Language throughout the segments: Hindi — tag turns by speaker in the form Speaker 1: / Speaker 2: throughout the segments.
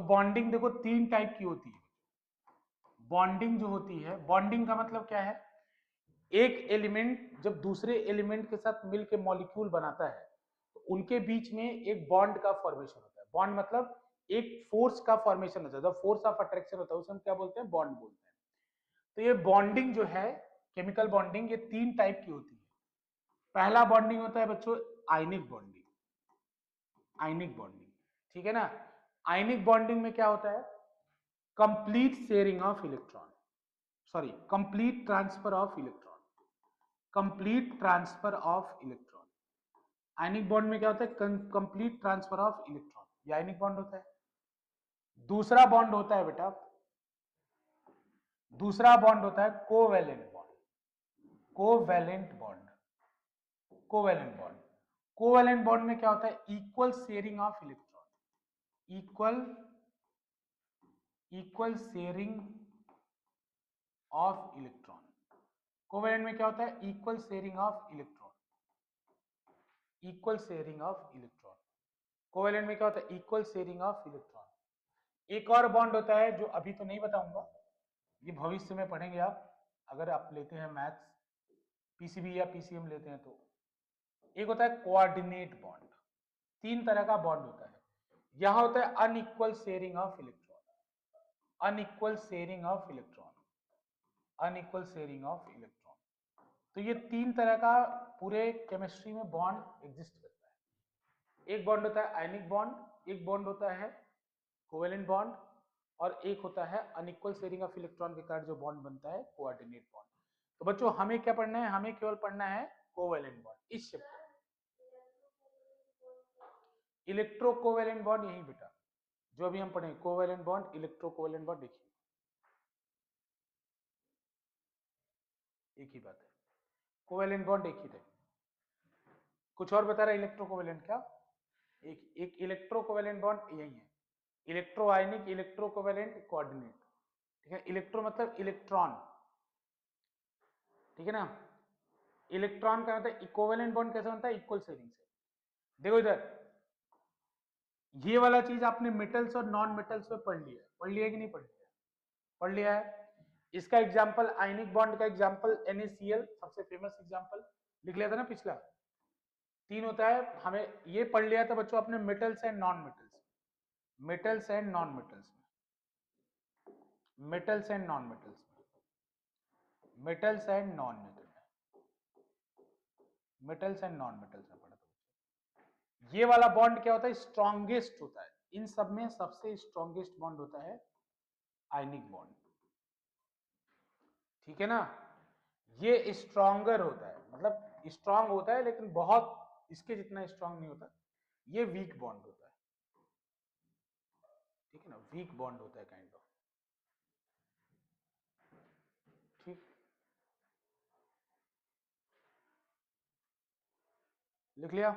Speaker 1: बॉन्डिंग देखो तीन टाइप की होती है। बॉन्डिंग जो होती है, बॉन्डिंग का मतलब क्या है, एक एलिमेंट जब दूसरे एलिमेंट के साथ मिलकर मॉलिक्यूल बनाता है तो उनके बीच में एक बॉन्ड का फॉर्मेशन होता है। बॉन्ड मतलब एक फोर्स का फॉर्मेशन होता है, जब फोर्स ऑफ अट्रैक्शन होता है उसे हम क्या बोलते हैं, बॉन्ड बोलते हैं। तो ये बॉन्डिंग जो है, केमिकल बॉन्डिंग, ये तीन टाइप की होती है। पहला बॉन्डिंग होता है बच्चों आयनिक बॉन्डिंग। आयनिक बॉन्डिंग, ठीक है ना। आयनिक बॉन्डिंग में क्या होता है, complete sharing of electron, sorry complete transfer of electron, complete transfer of electron. Ionic bond में क्या होता है, कंप्लीट ट्रांसफर ऑफ इलेक्ट्रॉन, ये आयनिक बॉन्ड होता है। दूसरा बॉन्ड होता है बेटा, दूसरा बॉन्ड होता है covalent bond. Covalent bond, covalent bond, covalent bond में क्या होता है, equal sharing of electron, equal sharing of electron. Covalent में क्या होता है, equal sharing of electron, equal sharing of electron. Covalent में क्या होता है, इक्वल शेयरिंग ऑफ इलेक्ट्रॉन। एक और बॉन्ड होता है जो अभी तो नहीं बताऊंगा, ये भविष्य में पढ़ेंगे आप, अगर आप लेते हैं मैथ्स, पीसीबी या पीसीएम लेते हैं तो। एक होता है कोऑर्डिनेट बॉन्ड। तीन तरह का बॉन्ड होता है। यहां होता है unequal sharing of electron, unequal sharing of electron, unequal sharing of electron. तो ये तीन तरह का पूरे केमिस्ट्री में बॉन्ड एग्जिस्ट करता है। एक बॉन्ड होता है आयनिक बॉन्ड, एक बॉन्ड होता है कोवेलेंट बॉन्ड, और एक होता है अनइक्वल शेयरिंग ऑफ इलेक्ट्रॉन के कारण जो बॉन्ड बनता है कोऑर्डिनेट बॉन्ड। तो बच्चों हमें क्या पढ़ना है, हमें केवल पढ़ना है कोवेलेंट बॉन्ड इस चैप्टर में। इलेक्ट्रो कोवेलेंट बॉन्ड यही बेटा जो अभी हम पढ़ेंगे, covalent bond, electro covalent bond, देखिए एक ही बात है, कोवेलेंट बॉन्ड एक ही है। कुछ और बता रहा है इलेक्ट्रो कोवेलेंट क्या, एक इलेक्ट्रो कोवेलेंट बॉन्ड यही है, इलेक्ट्रो आयनिक, इलेक्ट्रो कोवेलेंट, कोऑर्डिनेट, ठीक है। इलेक्ट्रो मतलब इलेक्ट्रॉन, ठीक है ना। इलेक्ट्रॉन का मतलब इक्विवेलेंट बॉन्ड कैसे बनता है, इक्वल शेयरिंग से। देखो इधर, ये वाला चीज आपने मेटल्स और नॉन मेटल्स में पढ़ लिया है, पढ़ लिया है कि नहीं पढ़ लिया, पढ़ लिया है। इसका एग्जांपल, आयनिक बॉन्ड का एग्जांपल NaCl, सबसे फेमस एग्जांपल लिख लिया था ना पिछला। तीन होता है, हमें ये पढ़ लिया था बच्चों आपने metals and non metals, metals and non metals में, मेटल्स एंड नॉन मेटल्स में, मेटल्स एंड नॉन मेटल में, मेटल्स एंड नॉन मेटल्स में पढ़ा था। ये वाला बॉन्ड क्या होता है, स्ट्रॉन्गेस्ट होता है, इन सब में सबसे स्ट्रॉन्गेस्ट बॉन्ड होता है आयनिक बॉन्ड, ठीक है ना। ये स्ट्रॉन्गर होता है, मतलब स्ट्रॉन्ग होता है लेकिन बहुत इसके जितना स्ट्रॉन्ग नहीं होता। ये वीक बॉन्ड होता है, ठीक है ना, वीक बॉन्ड होता है काइंड ऑफ, ठीक। लिख लिया,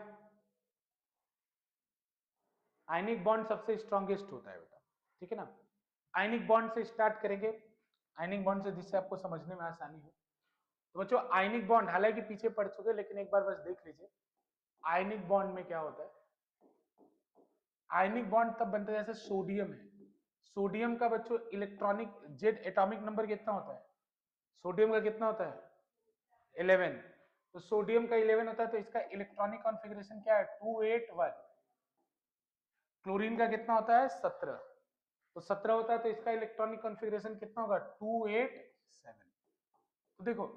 Speaker 1: आयनिक बॉन्ड सबसे स्ट्रॉन्गेस्ट होता है बेटा, ठीक है ना। आयनिक बॉन्ड से स्टार्ट करेंगे, आयनिक बॉन्ड से जिससे आपको समझने में आसानी हो। तो बच्चों आयनिक बॉन्ड हालांकि पीछे पढ़ चुके, लेकिन एक बार बस देख लीजिए आयनिक बॉन्ड में क्या होता है। आयनिक बॉन्ड तब बनता है जैसे सोडियम है, सोडियम का बच्चों इलेक्ट्रॉनिक जेड एटॉमिक नंबर कितना होता है, सोडियम का कितना होता है 11। तो सोडियम का 11 होता है, तो इसका इलेक्ट्रॉनिक कॉन्फ़िगरेशन क्या है 281। क्लोरीन का कितना होता है 17, तो 17 होता है, तो इसका इलेक्ट्रॉनिक कॉन्फ़िगरेशन कितना होगा 287। तो देखो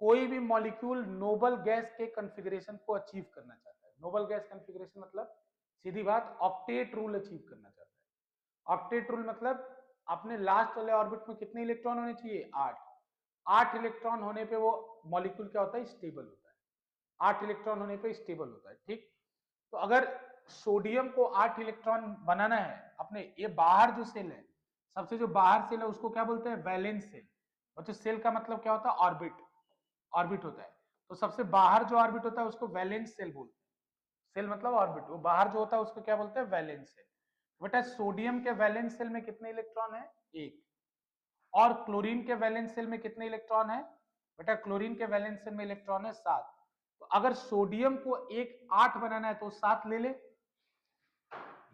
Speaker 1: कोई भी मॉलिक्यूल नोबल गैस के कॉन्फ़िगरेशन को अचीव करना चाहता है, नोबल गैस कॉन्फ़िगरेशन मतलब सीधी बात ऑक्टेट रूल अचीव करना चाहता है। ऑक्टेट रूल मतलब अपने लास्ट वाले ऑर्बिट में कितने इलेक्ट्रॉन होने चाहिए 8, 8 इलेक्ट्रॉन होने पे वो मॉलिक्यूल क्या होता है स्टेबल होता है, 8 इलेक्ट्रॉन होने पे स्टेबल होता है, ठीक। तो अगर सोडियम को 8 इलेक्ट्रॉन बनाना है अपने, ये बाहर जो सेल है, सबसे जो बाहर सेल है उसको क्या बोलते हैं वैलेंस सेल। और जो सेल का मतलब क्या होता है ऑर्बिट, ऑर्बिट होता है। तो सबसे बाहर जो ऑर्बिट होता है उसको वैलेंस सेल बोलते हैं, सेल मतलब ऑर्बिट, वो बाहर जो होता है उसको क्या बोलते हैं वैलेंस सेल। बेटा सोडियम के वैलेंस सेल में कितने इलेक्ट्रॉन है एक, और क्लोरीन के वैलेंस सेल में कितने इलेक्ट्रॉन है बेटा, क्लोरीन के वैलेंस सेल में इलेक्ट्रॉन है 7। तो अगर सोडियम को एक 8 बनाना है तो 7 ले ले,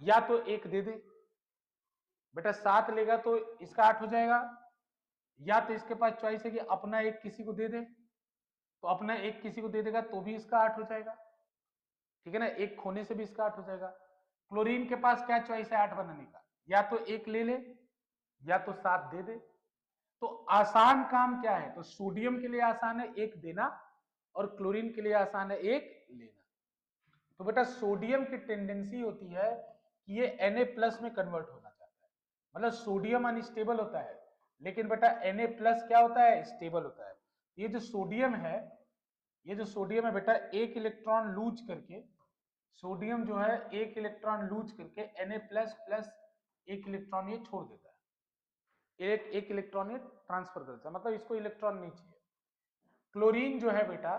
Speaker 1: या तो एक दे दे, बेटा 7 लेगा तो इसका 8 हो जाएगा, या तो इसके पास चॉइस है कि अपना एक किसी को दे दे, तो अपना एक किसी को दे देगा तो भी इसका 8 हो जाएगा, ठीक है ना, एक खोने से भी इसका 8 हो जाएगा। क्लोरीन के पास क्या चॉइस है 8 बनाने का, या तो एक ले ले या तो 7 दे दे। तो आसान काम क्या है, तो सोडियम के लिए आसान है एक देना और क्लोरीन के लिए आसान है एक लेना। तो बेटा सोडियम की टेंडेंसी होती है कि ये Na+ में कन्वर्ट होना चाहता है, मतलब सोडियम अनस्टेबल होता है, लेकिन बेटा Na+ क्या होता है, स्टेबल होता है। ये जो सोडियम है, ये जो सोडियम है बेटा एक इलेक्ट्रॉन लूज करके, सोडियम जो है एक इलेक्ट्रॉन लूज करके Na++ एक इलेक्ट्रॉन ये छोड़ देता है, एक इलेक्ट्रॉन ये ट्रांसफर करता है, मतलब इसको इलेक्ट्रॉन नहीं चाहिए। क्लोरीन जो है बेटा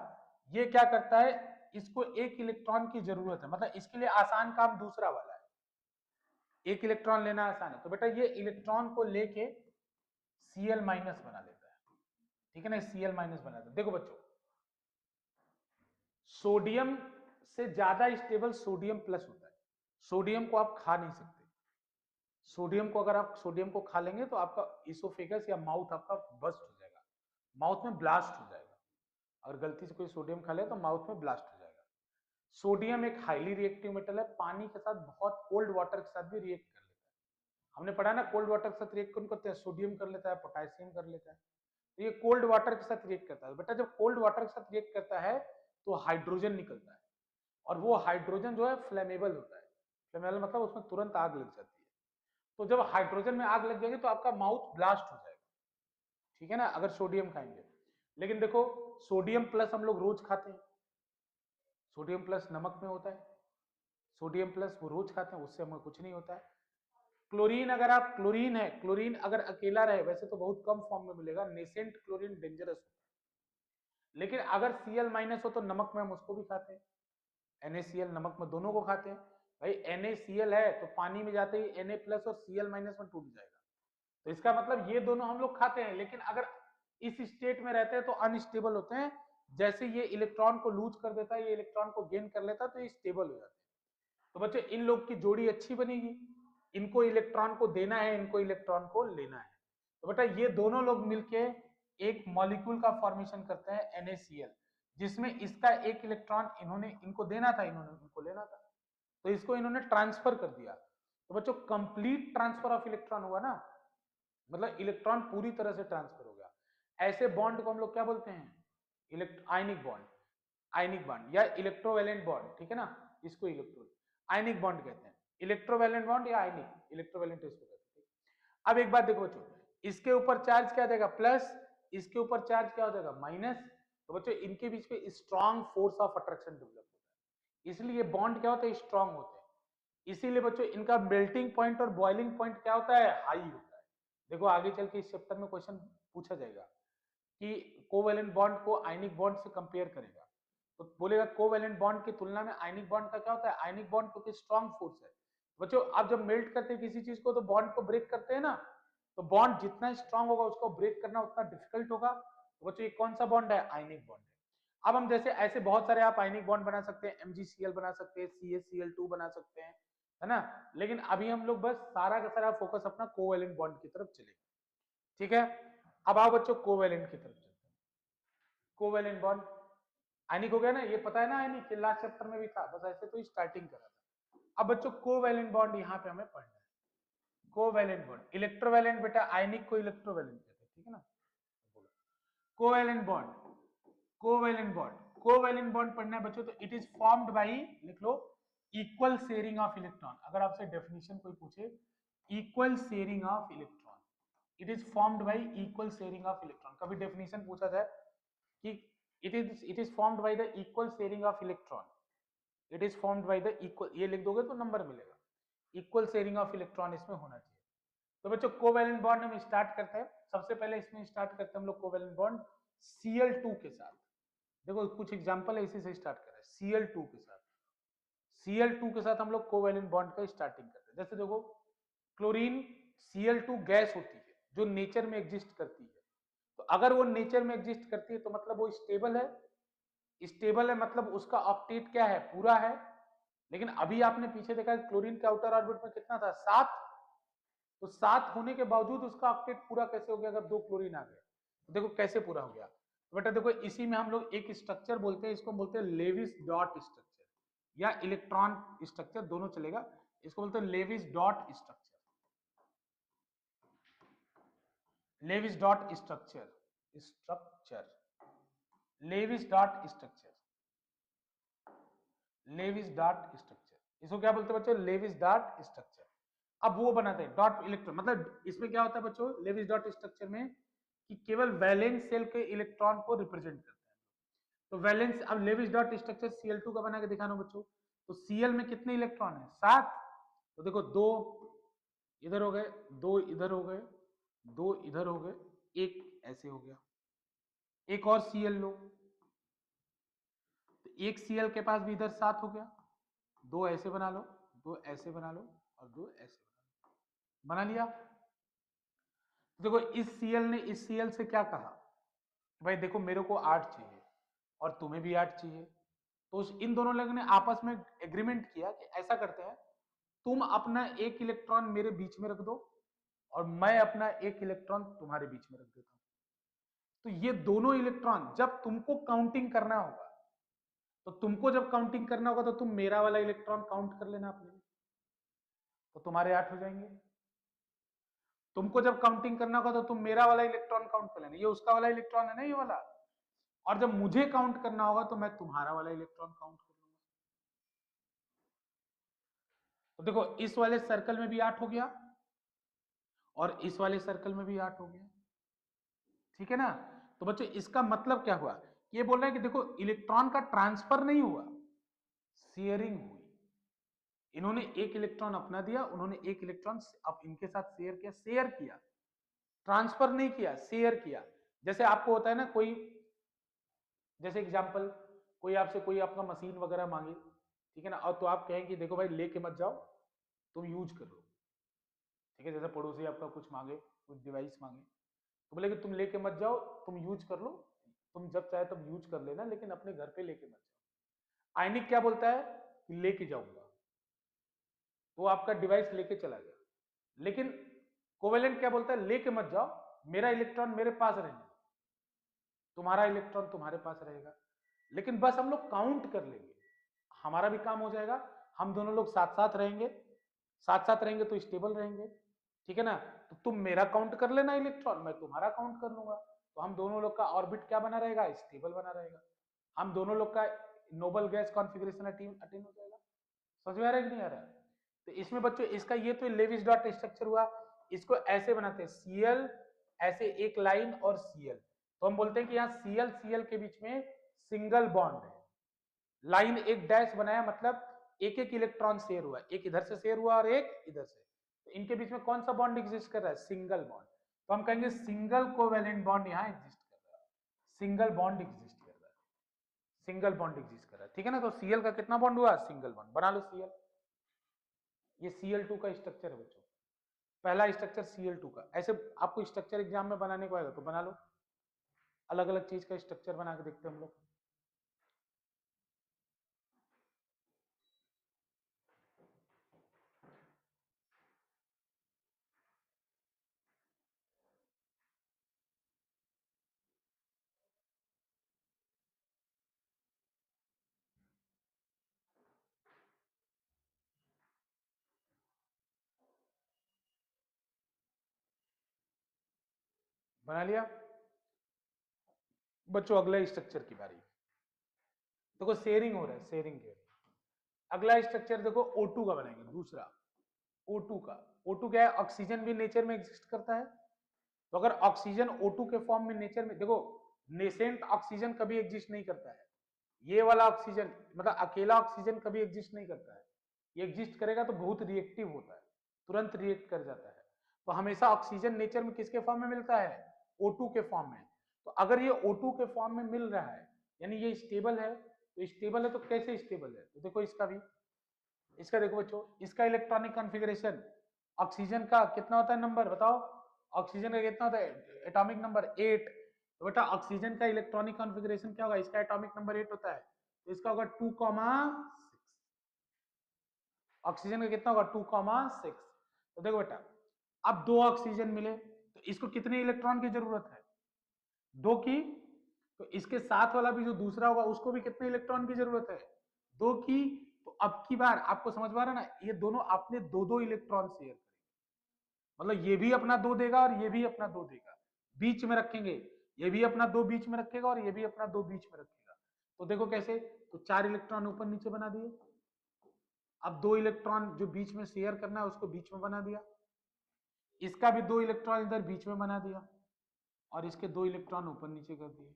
Speaker 1: ये क्या करता है, इसको एक इलेक्ट्रॉन की जरूरत है, मतलब इसके लिए आसान काम दूसरा वाला है, एक इलेक्ट्रॉन लेना आसान है, तो बेटा ये इलेक्ट्रॉन को लेके Cl- बना लेता है, ठीक है ना, Cl- बना देता है। देखो बच्चों सोडियम से ज्यादा स्टेबल सोडियम+ होता है, सोडियम को आप खा नहीं सकते, सोडियम को अगर आप सोडियम को खा लेंगे तो आपका इसोफेगस या माउथ आपका बस्ट हो जाएगा, माउथ में ब्लास्ट हो जाएगा, अगर गलती से कोई सोडियम खा ले तो माउथ में ब्लास्ट हो जाएगा। सोडियम एक हाईली रिएक्टिव मेटल है, पानी के साथ बहुत कोल्ड वाटर के साथ भी रिएक्ट कर लेता है, हमने पढ़ा ना कोल्ड वाटर के साथ रिएक्ट कौन करते हैं, सोडियम कर लेता है, पोटेशियम कर लेता है, तो ये कोल्ड वाटर के साथ रिएक्ट करता है। बेटा जब कोल्ड वाटर के साथ रिएक्ट करता है तो हाइड्रोजन निकलता है, और वो हाइड्रोजन जो है फ्लेमेबल होता है, फ्लेमेबल मतलब उसमें तुरंत आग लग जाती है, तो जब हाइड्रोजन में आग लग जाएगी तो आपका माउथ ब्लास्ट हो जाएगा, ठीक है ना, अगर सोडियम खाएंगे। लेकिन देखो सोडियम+ हम लोग रोज खाते हैं, सोडियम+ नमक में होता है, सोडियम+ वो रोज खाते हैं, उससे हमें कुछ नहीं होता है। क्लोरीन अगर आप क्लोरीन है, क्लोरीन अगर अकेला रहे, वैसे तो बहुत कम फॉर्म में मिलेगा, नेसेंट क्लोरीन डेंजरस होता है, लेकिन अगर Cl- हो तो नमक में हम उसको भी खाते हैं, NaCl नमक में दोनों को खाते हैं। भाई NaCl है तो पानी में जाते ही Na+ और Cl- में टूट जाएगा, तो इसका मतलब ये दोनों हम लोग खाते हैं, लेकिन अगर इस स्टेट में रहते हैं तो अनस्टेबल होते हैं, जैसे ये इलेक्ट्रॉन को लूज कर देता है, ये इलेक्ट्रॉन को गेन कर लेता है, तो ये स्टेबल हो जाते हैं। तो बच्चों इन लोग की जोड़ी अच्छी बनेगी, इनको इलेक्ट्रॉन को देना है, इनको इलेक्ट्रॉन को लेना है, तो बेटा ये दोनों लोग मिलके एक मॉलिक्यूल का फॉर्मेशन करते हैं NaCl, जिसमें इसका एक इलेक्ट्रॉन इन्होंने इनको देना था, इन्होंने इनको लेना था, तो इसको इन्होंने ट्रांसफर कर दिया, तो बच्चों कंप्लीट ट्रांसफर ऑफ इलेक्ट्रॉन हुआ ना, मतलब इलेक्ट्रॉन पूरी तरह से ट्रांसफर हो गया। ऐसे बॉन्ड को हम लोग क्या बोलते हैं, आयनिक बॉन्ड, आयनिक बॉन्ड या इलेक्ट्रोवैलेंट बॉन्ड, ठीक है ना, इसको इलेक्ट्रो आयनिक बॉन्ड कहते हैं, इलेक्ट्रोवैलेंट बॉन्ड या आयनिक, इलेक्ट्रोवैलेंट इसको कहते हैं। अब एक बात देखो बच्चों, इसके ऊपर चार्ज क्या देगा प्लस, इसके ऊपर चार्ज क्या हो जाएगा माइनस, तो बच्चों इनके बीच में strong force of attraction develop होता है, इसलिए बॉन्ड क्या होते हैं, स्ट्रॉन्ग होते हैं, इसीलिए बच्चों इनका मेल्टिंग पॉइंट और बॉइलिंग पॉइंट क्या होता है, हाई होता है। देखो आगे चल के इस चैप्टर में क्वेश्चन पूछा जाएगा कि कोवेलेंट बॉन्ड को आयनिक बॉन्ड से कंपेयर करेगा, तो बोलेगा कोवेलेंट बॉन्ड की तुलना में आयनिक बॉन्ड का क्या होता है, आयनिक बॉन्ड क्योंकि स्ट्रॉन्ग फोर्स है। बच्चों आप जब मेल्ट करते हैं किसी चीज को तो बॉन्ड को ब्रेक करते हैं ना, तो बॉन्ड जितना स्ट्रॉन्ग होगा उसको ब्रेक करना उतना डिफिकल्ट होगा, तो बच्चों ये कौन सा बॉन्ड है, आयनिक बॉन्ड है। अब हम जैसे ऐसे बहुत सारे आप आयनिक बॉन्ड बना सकते हैं, MgCl बना सकते हैं, CaCl2 बना सकते हैं, है ना, लेकिन अभी हम लोग बस सारा का सारा फोकस अपना कोवेलेंट बॉन्ड की तरफ चलेगा, ठीक है। अब आओ बच्चों कोवेलेंट की तरफ चलते हैं, कोवेलेंट बॉन्ड आयनिक हो गया ना, ये पता है ना आयनिक, लास्ट चैप्टर में भी था, बस ऐसे तो स्टार्टिंग करा था। अब बच्चों कोवेलेंट बॉन्ड यहाँ पे हमें पढ़ना है, कोवेलेंट बॉन्ड, इलेक्ट्रोवैलेंट बेटा आयनिक को इलेक्ट्रोवैलेंट कहते हैं, ठीक है ना, covalent bond, covalent bond, covalent bond पढ़ना है बच्चों, तो इट इज फॉर्म्ड बाई, लिख लो, इक्वल शेयरिंग ऑफ इलेक्ट्रॉन, अगर आपसे डेफिनेशन कोई पूछे equal sharing of electron, it is formed by equal sharing of electron, कभी डेफिनेशन पूछा जाए कि it is formed by the equal sharing of electron, it is formed by the equal, ये लिख दोगे तो नंबर मिलेगा, इक्वल शेयरिंग ऑफ इलेक्ट्रॉन इसमें होना चाहिए। तो बच्चों कोवेलेंट बॉन्ड हम स्टार्ट करते हैं, सबसे पहले इसमें स्टार्ट करते हैं हम लोग कोवेलेंट बॉन्ड Cl2 के साथ, देखो कुछ एग्जांपल है इसी से स्टार्ट कर रहे हैं, Cl2 के साथ, Cl2 के साथ हम लोग कोवेलेंट बॉन्ड का स्टार्टिंग करते हैं। जैसे देखो क्लोरीन Cl2 गैस होती है जो नेचर में एग्जिस्ट करती है, तो अगर वो नेचर में एग्जिस्ट करती है तो मतलब वो स्टेबल है, स्टेबल है मतलब उसका ऑक्टेट क्या है, पूरा है, लेकिन अभी आपने पीछे देखा क्लोरीन के आउटर ऑर्बिट में कितना था, 7, तो 7 होने के बावजूद उसका ऑक्टेट पूरा कैसे हो गया अगर 2 क्लोरीन आ गए? तो देखो कैसे पूरा हो गया। तो बेटा देखो इसी में हम लोग एक स्ट्रक्चर बोलते हैं, इसको बोलते हैं लेविस डॉट स्ट्रक्चर या इलेक्ट्रॉन स्ट्रक्चर, दोनों चलेगा। इसको बोलते हैं Lewis dot structure, Lewis dot structure, structure Lewis dot structure, Lewis dot structure, इसको क्या बोलते हैं बच्चों? Lewis dot structure. अब वो बनाते हैं डॉट इलेक्ट्रॉन, मतलब इसमें क्या होता है बच्चों लेविस डॉट स्ट्रक्चर में कि केवल वैलेंस सेल के इलेक्ट्रॉन को रिप्रेजेंट करता है। तो वैलेंस, अब लेविस डॉट स्ट्रक्चर Cl2 का बना के दिखाना बच्चों। तो Cl में कितने इलेक्ट्रॉन है? 7। तो देखो 2 इधर हो गए, 2 इधर हो गए, 2 इधर हो गए, एक ऐसे हो गया, एक और Cl लो, तो एक Cl के पास भी इधर 7 हो गया, 2 ऐसे बना लो, 2 ऐसे बना लो और 2 ऐसे बना लो, बना लिया। देखो इस Cl ने इस Cl से क्या कहा, भाई देखो मेरे को 8 चाहिए और तुम्हें भी 8 चाहिए। तो इन दोनों लोगों ने आपस में एग्रीमेंट किया कि ऐसा करते हैं, तुम अपना एक इलेक्ट्रॉन मेरे बीच में रख दो और मैं अपना एक इलेक्ट्रॉन तुम्हारे बीच में रख देता हूं। तो ये दोनों इलेक्ट्रॉन जब तुमको काउंटिंग करना होगा, तो तुमको जब काउंटिंग करना होगा तो तुम मेरा वाला इलेक्ट्रॉन काउंट कर लेना अपने में, तो तुम्हारे 8 हो जाएंगे। तुमको जब काउंटिंग करना होगा तो तुम मेरा वाला इलेक्ट्रॉन काउंट कर लेना, ये उसका वाला इलेक्ट्रॉन है ना ये वाला, और जब मुझे काउंट करना होगा तो मैं तुम्हारा वाला इलेक्ट्रॉन काउंट कर लूंगा। तो देखो इस वाले सर्कल में भी 8 हो गया और इस वाले सर्कल में भी 8 हो गया, ठीक है ना। तो बच्चों इसका मतलब क्या हुआ, ये बोल रहे हैं कि देखो इलेक्ट्रॉन का ट्रांसफर नहीं हुआ, शेयरिंग हुई। इन्होंने एक इलेक्ट्रॉन अपना दिया, उन्होंने एक इलेक्ट्रॉन अब इनके साथ शेयर किया, शेयर किया, ट्रांसफर नहीं किया, शेयर किया। जैसे आपको होता है ना कोई, जैसे एग्जांपल कोई आपसे कोई आपका मशीन वगैरह मांगे, ठीक है ना, और तो आप कहें कि देखो भाई लेके मत जाओ, तुम यूज कर लो, ठीक है। जैसे पड़ोसी आपका कुछ मांगे, कुछ डिवाइस मांगे, तो बोले कि तुम लेके मत जाओ, तुम यूज कर लो, तुम जब चाहे तब यूज कर लेना, लेकिन अपने घर पे लेके मत जाओ। आयनिक क्या बोलता है कि लेके जाऊंगा, वो आपका डिवाइस लेके चला गया। लेकिन कोवेलेंट क्या बोलता है, लेके मत जाओ, मेरा इलेक्ट्रॉन मेरे पास रहेगा, तुम्हारा इलेक्ट्रॉन तुम्हारे पास रहेगा, लेकिन बस हम लोग काउंट कर लेंगे, हमारा भी काम हो जाएगा, हम दोनों लोग साथ साथ रहेंगे, साथ साथ रहेंगे तो स्टेबल रहेंगे, ठीक है ना। तो तुम मेरा काउंट कर लेना इलेक्ट्रॉन, मैं तुम्हारा काउंट कर लूंगा, तो हम दोनों लोग का ऑर्बिट क्या बना रहेगा, स्टेबल बना रहेगा, हम दोनों लोग का नोबल गैस कॉन्फ़िगरेशन अटेन हो जाएगा। समझ में आ रहा है कि नहीं आ रहा है? तो इसमें बच्चों इसका ये तो लेविस डॉट स्ट्रक्चर हुआ, इसको ऐसे बनाते हैं Cl ऐसे एक लाइन और Cl, तो हम बोलते हैं कि यहाँ Cl Cl के बीच में सिंगल बॉन्ड है, लाइन एक डैश बनाया, मतलब एक एक इलेक्ट्रॉन शेयर हुआ, एक इधर से शेयर हुआ और एक इधर से, तो इनके बीच में कौन सा बॉन्ड एग्जिस्ट कर रहा है, सिंगल बॉन्ड। तो हम कहेंगे सिंगल कोवेलेंट बॉन्ड यहाँ एग्जिस्ट कर रहा है, सिंगल बॉन्ड एग्जिस्ट कर रहा है, सिंगल बॉन्ड एग्जिस्ट कर रहा है, ठीक है ना। तो Cl का कितना बॉन्ड हुआ, सिंगल बॉन्ड, बना लो Cl। ये Cl2 का स्ट्रक्चर है बच्चों, पहला स्ट्रक्चर Cl2 का। ऐसे आपको स्ट्रक्चर एग्जाम में बनाने को आएगा तो बना लो, अलग अलग चीज का स्ट्रक्चर बना के देखते हैं हम लोग। बना लिया बच्चों, अगला स्ट्रक्चर की बारी। देखो शेयरिंग हो रहा है, शेयरिंग के अगला स्ट्रक्चर देखो O2 का बनाएंगे, दूसरा O2 का। O2 क्या है, ऑक्सीजन भी नेचर में एग्जिस्ट करता है, तो अगर ऑक्सीजन O2 के फॉर्म में नेचर में, देखो नेसेंट ऑक्सीजन कभी एग्जिस्ट नहीं करता है, ये वाला ऑक्सीजन मतलब अकेला ऑक्सीजन कभी एग्जिस्ट नहीं करता है, ये एग्जिस्ट करेगा तो बहुत रिएक्टिव होता है, तुरंत रिएक्ट कर जाता है। तो हमेशा ऑक्सीजन नेचर में किसके फॉर्म में मिलता है, O2 के फॉर्म में। तो अगर ये O2 के फॉर्म में मिल रहा है यानी ये स्टेबल है, तो स्टेबल है तो कैसे स्टेबल है, तो देखो इसका भी, इसका देखो बच्चों, इसका इलेक्ट्रॉनिक कॉन्फ़िगरेशन ऑक्सीजन का कितना होता है नंबर बताओ, ऑक्सीजन का कितना होता है एटॉमिक नंबर 8, तो बेटा ऑक्सीजन का इलेक्ट्रॉनिक कॉन्फ़िगरेशन क्या होगा, इसका एटॉमिक नंबर 8 होता है, तो इसका होगा 2,6। ऑक्सीजन का कितना होगा 2,6। तो देखो बेटा अब 2 ऑक्सीजन मिले तो इसको कितने इलेक्ट्रॉन की जरूरत है? 2 की। तो इसके साथ वाला भी जो दूसरा होगा उसको भी कितने इलेक्ट्रॉन की जरूरत है? 2 की। तो अब की बार आपको समझ में आ रहा है ना, ये दोनों आपने 2-2 इलेक्ट्रॉन शेयर करेंगे, मतलब ये भी अपना 2 देगा और ये भी अपना 2 देगा, बीच में रखेंगे, ये भी अपना 2 बीच में रखेगा और ये भी अपना 2 बीच में रखेगा। तो देखो कैसे, तो 4 इलेक्ट्रॉन ऊपर नीचे बना दिए। अब 2 इलेक्ट्रॉन जो बीच में शेयर करना है उसको बीच में बना दिया, इसका भी 2 इलेक्ट्रॉन इधर बीच में बना दिया और इसके 2 इलेक्ट्रॉन ऊपर नीचे कर दिए।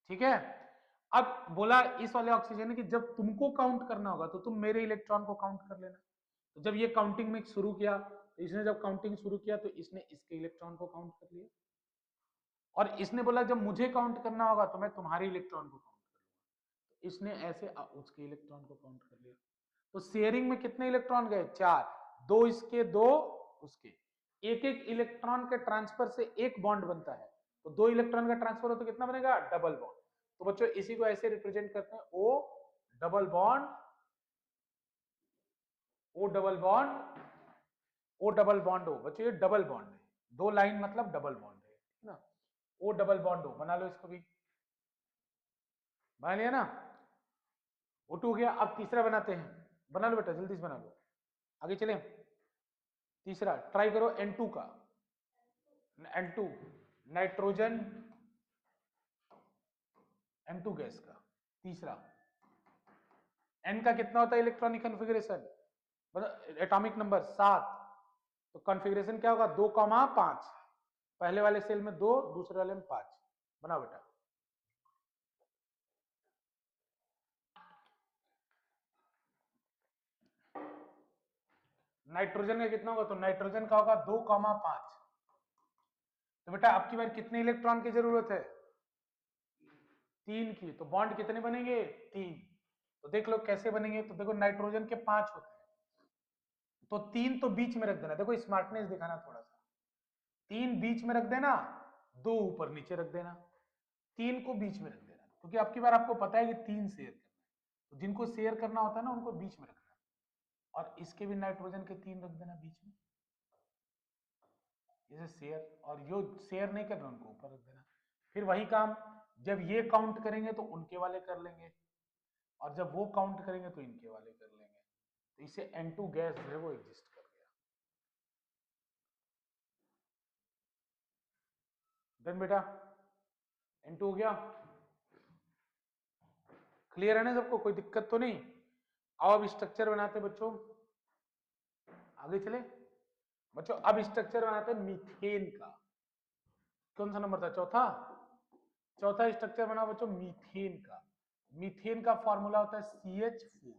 Speaker 1: ठीक है। अब बोला इस वाले ऑक्सीजन कि जब तुमको काउंट करना होगा तो तुम मेरे इलेक्ट्रॉन को काउंट कर लेना। तो जब ये काउंटिंग में शुरू किया तो इसने जब काउंटिंग शुरू किया तो इसने इसके इलेक्ट्रॉन को काउंट कर लिया, और इसने बोला जब मुझे काउंट करना होगा तो मैं तुम्हारे इलेक्ट्रॉन को काउंट कर लूंगा, तो इसने ऐसे उसके इलेक्ट्रॉन को काउंट कर लिया। तो शेयरिंग में कितने इलेक्ट्रॉन गए? 4, 2 इसके 2 उसके। एक एक इलेक्ट्रॉन के ट्रांसफर से एक बॉन्ड बनता है, तो 2 इलेक्ट्रॉन का ट्रांसफर हो तो कितना बनेगा? Double bond. तो बच्चों इसी को ऐसे रिप्रेजेंट करते हैं, O double bond, O double bond, O double bond हो। बच्चों ये डबल बॉन्ड है, 2 लाइन मतलब डबल बॉन्ड है ना। ओ डबल बॉन्ड हो, बना लो इसको भी, बना लिया ना। O2 हो गया। अब तीसरा बनाते हैं, बना लो बेटा जल्दी से बना लो, आगे चले। तीसरा ट्राई करो N2 का, N2 नाइट्रोजन, N2 गैस का। तीसरा N का कितना होता है इलेक्ट्रॉनिक कॉन्फ़िगरेशन, मतलब एटॉमिक नंबर 7। तो कॉन्फ़िगरेशन क्या होगा? 2,5, पहले वाले सेल में 2, दूसरे वाले में 5। बनाओ बेटा। नाइट्रोजन का कितना होगा? तो नाइट्रोजन का होगा 2,5। तो बेटा अब की बार कितने इलेक्ट्रॉन की जरूरत है? 3 की। तो बॉन्ड कितने बनेंगे? 3। तो देख लो कैसे बनेंगे। तो देखो नाइट्रोजन के 5 होते हैं, तो 3 तो बीच में रख देना, देखो स्मार्टनेस दिखाना थोड़ा सा, 3 बीच में रख देना, 2 ऊपर नीचे रख देना, 3 को बीच में रख देना, क्योंकि अब की बार आपको पता है कि 3 शेयर करना है, तो जिनको शेयर करना होता है ना उनको बीच में रखना। और इसके भी नाइट्रोजन के 3 रख देना बीच में, इसे शेयर, और जो शेयर नहीं करना उनको ऊपर रख देना। फिर वही काम, जब ये काउंट करेंगे तो उनके वाले कर लेंगे, और जब वो काउंट करेंगे तो इनके वाले कर लेंगे। तो इसे N2 गैस जो है वो एग्जिस्ट कर गया। डन बेटा, N2 हो गया। क्लियर है ना सबको, कोई दिक्कत तो नहीं? आओ अब स्ट्रक्चर बनाते बच्चों, आगे चले बच्चों। अब स्ट्रक्चर बनाते हैं मीथेन का। कौन सा नंबर था? चौथा। चौथा स्ट्रक्चर बना बच्चों मीथेन का। मीथेन का फॉर्मूला होता है CH4।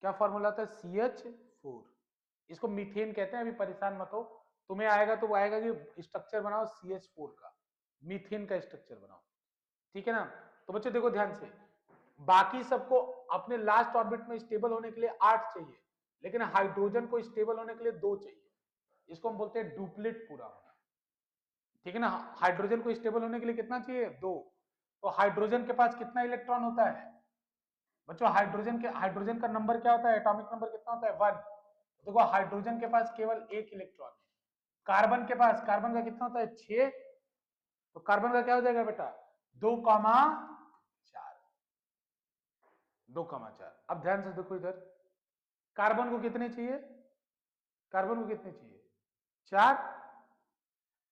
Speaker 1: क्या फॉर्मूला होता है? CH4। इसको मीथेन कहते हैं, अभी परेशान मत हो, तुम्हें आएगा तो वो आएगा कि स्ट्रक्चर बनाओ CH4 का, मीथेन का स्ट्रक्चर बनाओ। ठीक है ना। तो बच्चों देखो ध्यान से, बाकी सबको अपने लास्ट ऑर्बिट में स्टेबल होने के लिए 8 चाहिए, लेकिन हाइड्रोजन को स्टेबल होने के लिए 2 चाहिए। इसको हम बोलते हैं डुप्लेट पूरा होना। ठीक है ना। हाइड्रोजन को स्टेबल होने के लिए कितना चाहिए? 2। तो हाइड्रोजन के पास कितना इलेक्ट्रॉन होता है बच्चों? हाइड्रोजन का नंबर क्या होता है? एटॉमिक नंबर कितना होता है? 1। देखो हाइड्रोजन के पास केवल 1 इलेक्ट्रॉन है। कार्बन का कितना होता है? 6। तो कार्बन का क्या हो जाएगा बेटा? 2,4। 2,4। अब ध्यान से देखो इधर, कार्बन को कितने चाहिए? कार्बन को कितने चाहिए? 4।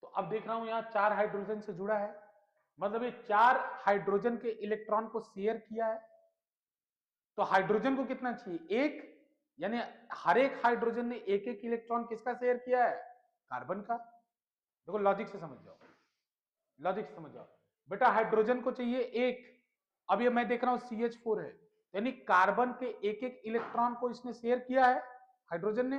Speaker 1: तो अब देख रहा हूं यहां 4 हाइड्रोजन से जुड़ा है, मतलब ये 4 हाइड्रोजन के इलेक्ट्रॉन को शेयर किया है। तो हाइड्रोजन को कितना चाहिए? 1, यानी हर एक हाइड्रोजन ने एक एक इलेक्ट्रॉन किसका शेयर किया है? कार्बन का। देखो लॉजिक से समझ जाओ, लॉजिक से समझ जाओ बेटा। हाइड्रोजन को चाहिए 1, अब ये मैं देख रहा हूं CH4 है, यानी कार्बन के एक एक इलेक्ट्रॉन को इसने शेयर किया है हाइड्रोजन ने।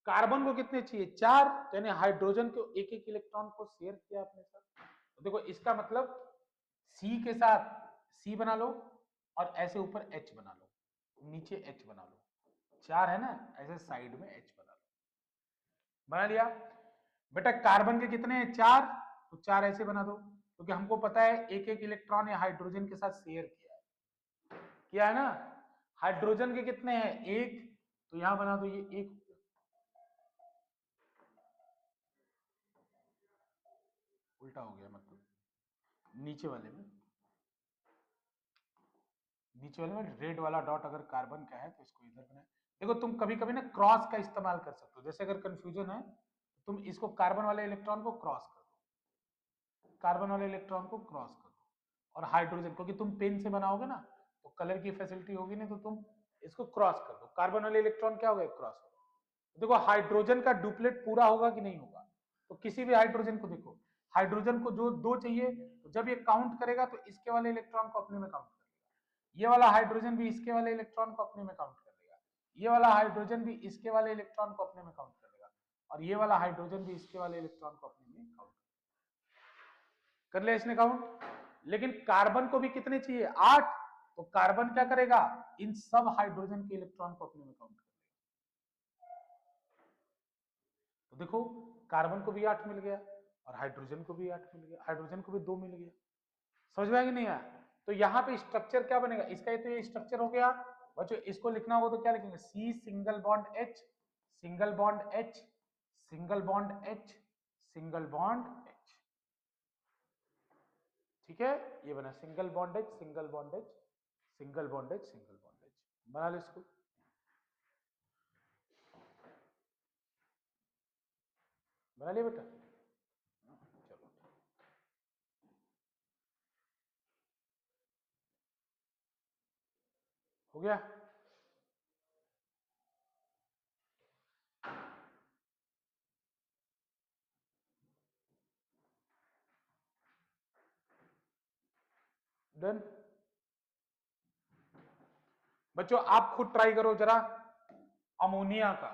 Speaker 1: कार्बन को कितने चाहिए? 4, यानी हाइड्रोजन को एक एक इलेक्ट्रॉन को शेयर किया अपने साथ। तो देखो इसका मतलब C के साथ C बना लो और ऐसे ऊपर H बना लो, नीचे H बना लो, 4 है ना, ऐसे साइड में H बना लो। बना लिया बेटा। कार्बन के कितने हैं? 4। तो 4 ऐसे बना दो, क्योंकि हमको पता है एक एक इलेक्ट्रॉन या हाइड्रोजन के साथ शेयर किया है ना। हाइड्रोजन के कितने हैं? 1। तो यहां बना दो ये 1। उल्टा हो गया, मतलब नीचे वाले में रेड वाला डॉट अगर कार्बन का है तो इसको इधर बनाए। देखो तुम कभी कभी ना क्रॉस का इस्तेमाल कर सकते हो, जैसे अगर कंफ्यूजन है तो तुम इसको कार्बन वाले इलेक्ट्रॉन को क्रॉस कर दो, कार्बन वाले इलेक्ट्रॉन को क्रॉस कर दो, और हाइड्रोजन, क्योंकि तुम पेन से बनाओगे ना तो कलर की फैसिलिटी होगी नहीं, तो तुम इसको क्रॉस कर दो, कार्बन वाले इलेक्ट्रॉन क्या हो गए, क्रॉस हो गए। देखो हाइड्रोजन का डुप्लेट पूरा होगा कि नहीं होगा, तो किसी भी हाइड्रोजन को देखो, हाइड्रोजन को जो दो चाहिए, तो जब ये काउंट करेगा तो इसके वाले इलेक्ट्रॉन को अपने में काउंट कर लेगा, ये वाला हाइड्रोजन भी इसके वाले इलेक्ट्रॉन को अपने में काउंट कर लेगा, ये वाला हाइड्रोजन भी इसके वाले इलेक्ट्रॉन को अपने में काउंट कर लेगा, और ये वाला हाइड्रोजन भी इसके वाले इलेक्ट्रॉन को अपने में काउंट कर लिया इसने काउंट। लेकिन कार्बन को भी कितने चाहिए, 8, तो कार्बन क्या करेगा, इन सब हाइड्रोजन के इलेक्ट्रॉन को अपने में काउंट कर लेगा। तो देखो कार्बन को भी 8 मिल गया, और हाइड्रोजन को भी 8 मिल गया, हाइड्रोजन को भी 2 मिल गया। समझ में आया कि नहीं आया? तो यहाँ पे स्ट्रक्चर क्या बनेगा इसका, तो ये स्ट्रक्चर हो गया बच्चों। इसको लिखना होगा तो क्या लिखेंगे, C single bond H, single bond H, single bond H, single bond H. ठीक है, ये बना single bond H, single bond H, single bond H, single bond H. बना लो इसको, बना लिया बेटा, चलो हो गया। डन। बच्चों आप खुद ट्राई करो जरा, अमोनिया का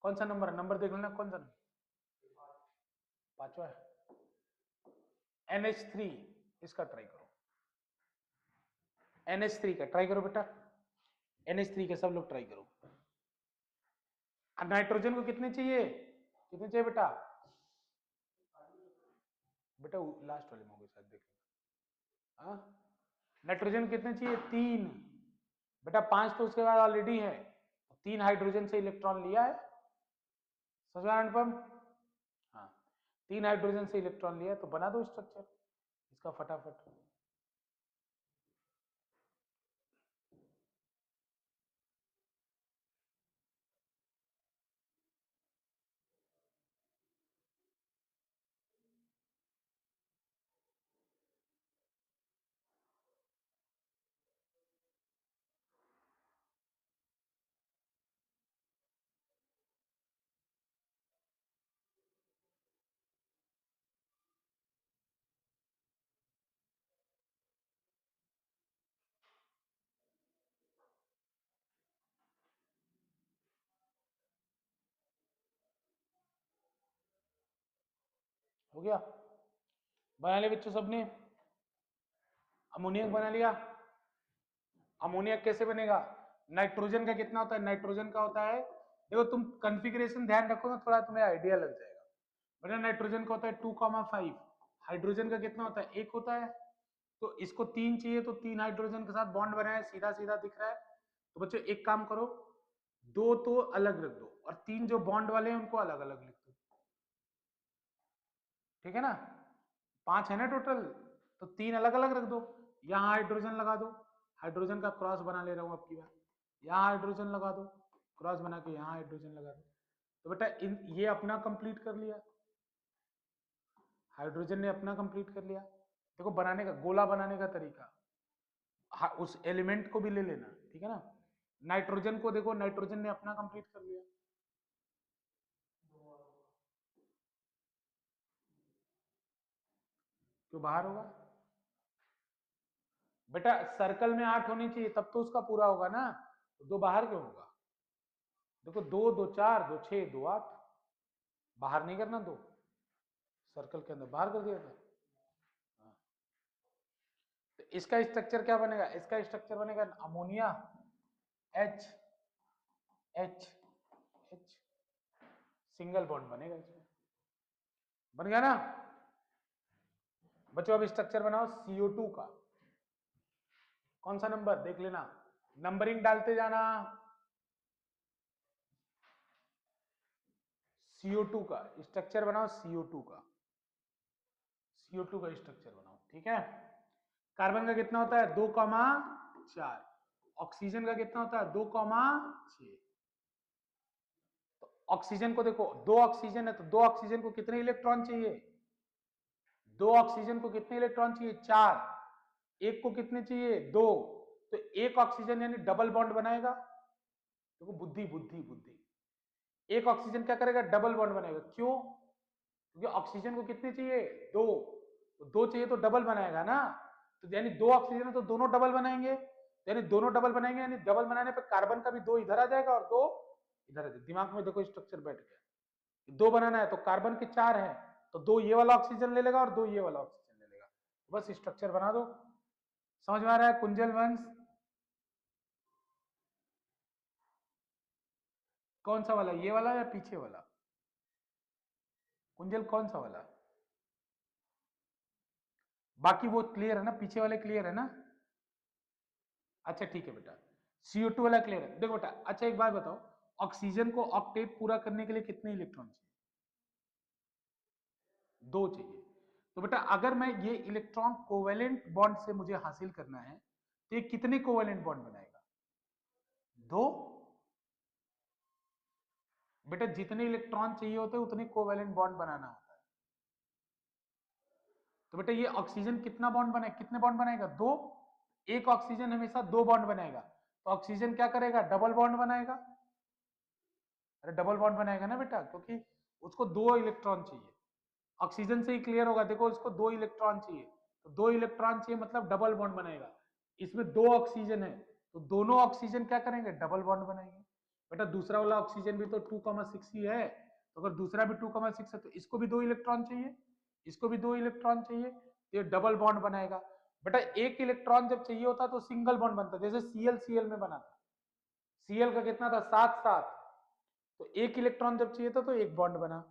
Speaker 1: कौन सा नंबर है, नंबर देख लेना कौन सा, 5वां है, NH3, इसका ट्राई करो, NH3 का ट्राई करो बेटा, NH3 के सब लोग ट्राई करो। नाइट्रोजन को कितने चाहिए, कितने चाहिए बेटा, बेटा लास्ट वाले में होंगे शायद, देख लो। हाँ, नाइट्रोजन कितने चाहिए, 3, बेटा 5 तो उसके बाद ऑलरेडी है, 3 हाइड्रोजन से इलेक्ट्रॉन लिया है, समझ में अनुपम? हाँ, 3 हाइड्रोजन से इलेक्ट्रॉन लिया है, तो बना दो स्ट्रक्चर इसका फटाफट। हो गया, बना लिया बच्चों सबने, अमोनिया बना लिया। अमोनिया कैसे बनेगा, नाइट्रोजन का कितना होता है, नाइट्रोजन का होता है, देखो तुम कॉन्फ़िगरेशन ध्यान रखो ना, थोड़ा तुम्हें आइडिया लग जाएगा। बेटा नाइट्रोजन का होता है 2,5, हाइड्रोजन का कितना होता है, 1 होता है, तो इसको 3 चाहिए, तो 3 हाइड्रोजन के साथ बॉन्ड बनाया, सीधा सीधा दिख रहा है। तो बच्चों एक काम करो, 2 तो अलग रख दो, और 3 जो बॉन्ड वाले हैं उनको अलग अलग लिख दो, ठीक है ना, 5 है ना टोटल, तो 3 अलग अलग रख दो, यहाँ हाइड्रोजन लगा दो, हाइड्रोजन का क्रॉस बना ले रहा हूँ आपकी बात, यहाँ हाइड्रोजन लगा दो, क्रॉस बना के यहाँ हाइड्रोजन लगा दो। तो बेटा ये अपना कंप्लीट कर लिया, हाइड्रोजन ने अपना कंप्लीट कर लिया। देखो बनाने का, गोला बनाने का तरीका, उस एलिमेंट को भी ले लेना, ठीक है ना। नाइट्रोजन को देखो, नाइट्रोजन ने अपना कंप्लीट कर लिया, क्यों बाहर होगा बेटा, सर्कल में 8 होनी चाहिए तब तो उसका पूरा होगा ना, तो 2 बाहर क्यों होगा, देखो 2 2 4 2 6 2 8, बाहर नहीं करना, 2 सर्कल के अंदर बाहर कर दिया था। हाँ। तो इसका स्ट्रक्चर क्या बनेगा, इसका स्ट्रक्चर बनेगा ammonia H H H, single bond बनेगा इसमें, बन गया ना बच्चों। अब स्ट्रक्चर बनाओ CO2 का, कौन सा नंबर देख लेना, नंबरिंग डालते जाना, CO2 का स्ट्रक्चर बनाओ, CO2 का CO2 का स्ट्रक्चर बनाओ, ठीक है। कार्बन का कितना होता है 2,4, ऑक्सीजन का कितना होता है 2,6। तो ऑक्सीजन को देखो, दो ऑक्सीजन है तो दो ऑक्सीजन को कितने इलेक्ट्रॉन चाहिए, दो ऑक्सीजन को कितने इलेक्ट्रॉन चाहिए 4, एक को कितने चाहिए 2, तो एक ऑक्सीजन यानी डबल बॉन्ड बनाएगा। देखो बुद्धि बुद्धि बुद्धि, एक ऑक्सीजन क्या करेगा डबल बॉन्ड बनाएगा, क्यों, क्योंकि ऑक्सीजन को कितने चाहिए 2, तो 2 चाहिए तो डबल बनाएगा ना, तो यानी दो ऑक्सीजन है तो दोनों डबल बनाएंगे, यानी दोनों डबल बनाएंगे, यानी डबल बनाने पर कार्बन का भी 2 इधर आ जाएगा और 2 इधर आ जाएगा। दिमाग में देखो स्ट्रक्चर बैठ गया, 2 बनाना है तो कार्बन के 4 है तो 2 ये वाला ऑक्सीजन ले लेगा और 2 ये वाला ऑक्सीजन ले लेगा, बस स्ट्रक्चर बना दो। समझ में आ रहा है कुंजल वंश, कौन सा वाला, ये वाला या पीछे वाला, कुंजल कौन सा वाला, बाकी वो क्लियर है ना, पीछे वाले क्लियर है ना। अच्छा ठीक है बेटा, CO2 वाला क्लियर है। देखो बेटा, अच्छा एक बात बताओ, ऑक्सीजन को ऑक्टेट पूरा करने के लिए कितने इलेक्ट्रॉन चाहिए, 2 चाहिए। तो बेटा अगर मैं ये इलेक्ट्रॉन कोवेलेंट बॉन्ड से मुझे हासिल करना है तो ये कितने कोवेलेंट बॉन्ड बनाएगा 2। बेटा जितने इलेक्ट्रॉन चाहिए होते हैं उतने कोवेलेंट बॉन्ड बनाना होता है। तो बेटा ये ऑक्सीजन कितना बॉन्ड बनाएगा, कितने बॉन्ड बनाएगा 2, एक ऑक्सीजन हमेशा 2 बॉन्ड बनाएगा, तो ऑक्सीजन क्या करेगा डबल बॉन्ड बनाएगा। अरे डबल बॉन्ड बनाएगा ना बेटा, क्योंकि उसको 2 इलेक्ट्रॉन चाहिए, ऑक्सीजन से ही क्लियर होगा, देखो इसको 2 इलेक्ट्रॉन चाहिए, तो 2 इलेक्ट्रॉन चाहिए मतलब डबल बॉन्ड बनेगा। इसमें 2 ऑक्सीजन है तो दोनों ऑक्सीजन क्या करेंगे डबल बॉन्ड बनाएंगे। बेटा दूसरा वाला ऑक्सीजन भी तो 2,6 ही है, तो अगर दूसरा भी 2,6 है तो इसको भी 2 इलेक्ट्रॉन चाहिए, इसको भी 2 इलेक्ट्रॉन चाहिए, तो ये डबल बॉन्ड बनाएगा। बेटा एक इलेक्ट्रॉन जब चाहिए होता तो सिंगल बॉन्ड बनता, जैसे Cl में बना था, Cl का कितना था 7 7, तो एक इलेक्ट्रॉन जब चाहिए था तो एक बॉन्ड बना।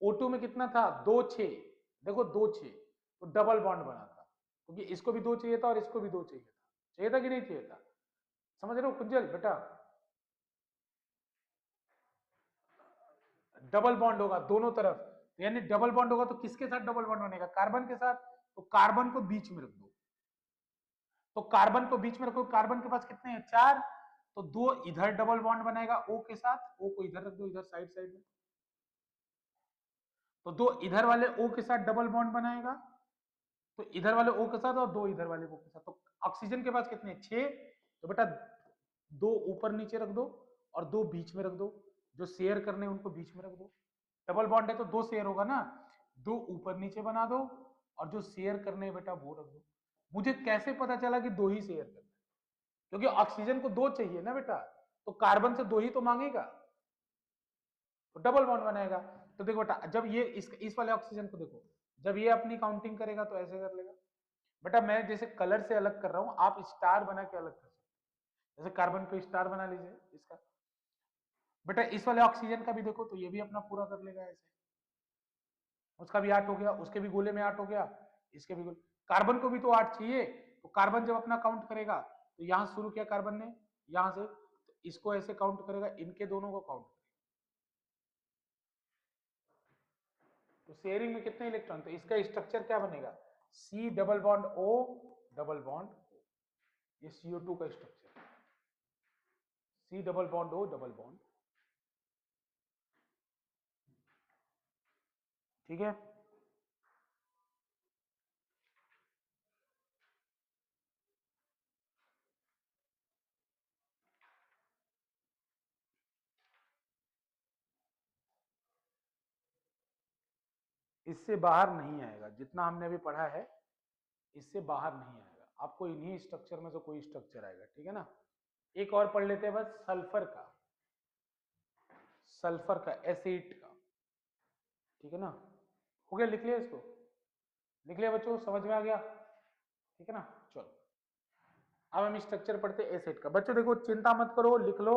Speaker 1: O2 में कितना था 2 6, देखो 2 6, तो डबल बॉन्ड बना था, क्योंकि इसको भी 2 चाहिए था और इसको भी 2 चाहिए था, चाहिए था कि नहीं चाहिए था। समझ रहे हो कुंजल बेटा, डबल बॉन्ड होगा दोनों तरफ, तो यानी डबल बॉन्ड होगा तो किसके साथ डबल बॉन्ड बनेगा कार्बन के साथ, तो कार्बन को बीच में रख दो, तो कार्बन को बीच में रखो, कार्बन के पास कितने हैं 4, तो 2 इधर डबल बॉन्ड बनाएगा O के साथ, O को इधर रख दो, इधर साइड साइड में, तो 2 इधर वाले O के साथ डबल बॉन्ड बनाएगा, तो इधर वाले O के साथ और 2 इधर वाले O के साथ, तो ऑक्सीजन के पास कितने 6, तो बेटा 2 ऊपर नीचे रख दो और 2 बीच में रख दो, जो शेयर करने उनको बीच में रख दो, डबल बॉन्ड है तो 2 शेयर होगा ना, 2 ऊपर नीचे बना दो और जो शेयर करने बेटा वो रख दो। मुझे कैसे पता चला कि 2 ही शेयर करना है, क्योंकि ऑक्सीजन को 2 चाहिए ना बेटा, तो कार्बन से 2 ही तो मांगेगा, तो डबल बॉन्ड बनाएगा। तो देखो बेटा जब ये इस वाले ऑक्सीजन को देखो, जब ये अपनी काउंटिंग करेगा तो ऐसे कर लेगा। बेटा मैं जैसे कलर से अलग कर रहा हूं, आप स्टार बना के अलग कर सकते हो, जैसे कार्बन पे स्टार बना लीजिए इसका। बेटा इस वाले ऑक्सीजन का भी देखो तो ये भी अपना पूरा कर लेगा ऐसे, उसका भी 8 हो गया, उसके भी गोले में 8 हो गया, इसके भी गोले, कार्बन को भी तो 8 चाहिए, तो कार्बन जब अपना काउंट करेगा तो यहां शुरू किया कार्बन ने, यहां से तो इसको ऐसे काउंट करेगा, इनके दोनों को काउंट करेगा, तो शेयरिंग में कितने इलेक्ट्रॉन, तो इसका स्ट्रक्चर क्या बनेगा C double bond O double bond O, ये CO2 का structure, C double bond O double bond, ठीक है। इससे बाहर नहीं आएगा, जितना हमने अभी पढ़ा है इससे बाहर नहीं आएगा, आपको इन्हीं स्ट्रक्चर में से कोई स्ट्रक्चर आएगा, ठीक है ना। एक और पढ़ लेते हैं बस, सल्फर का, सल्फर का एसिड का, ठीक है ना, हो गया, लिख लिया इसको, लिख लिया बच्चों, समझ में आ गया, ठीक है ना। चलो अब हम स्ट्रक्चर पढ़ते हैं एसिड का। बच्चों देखो चिंता मत करो, लिख लो,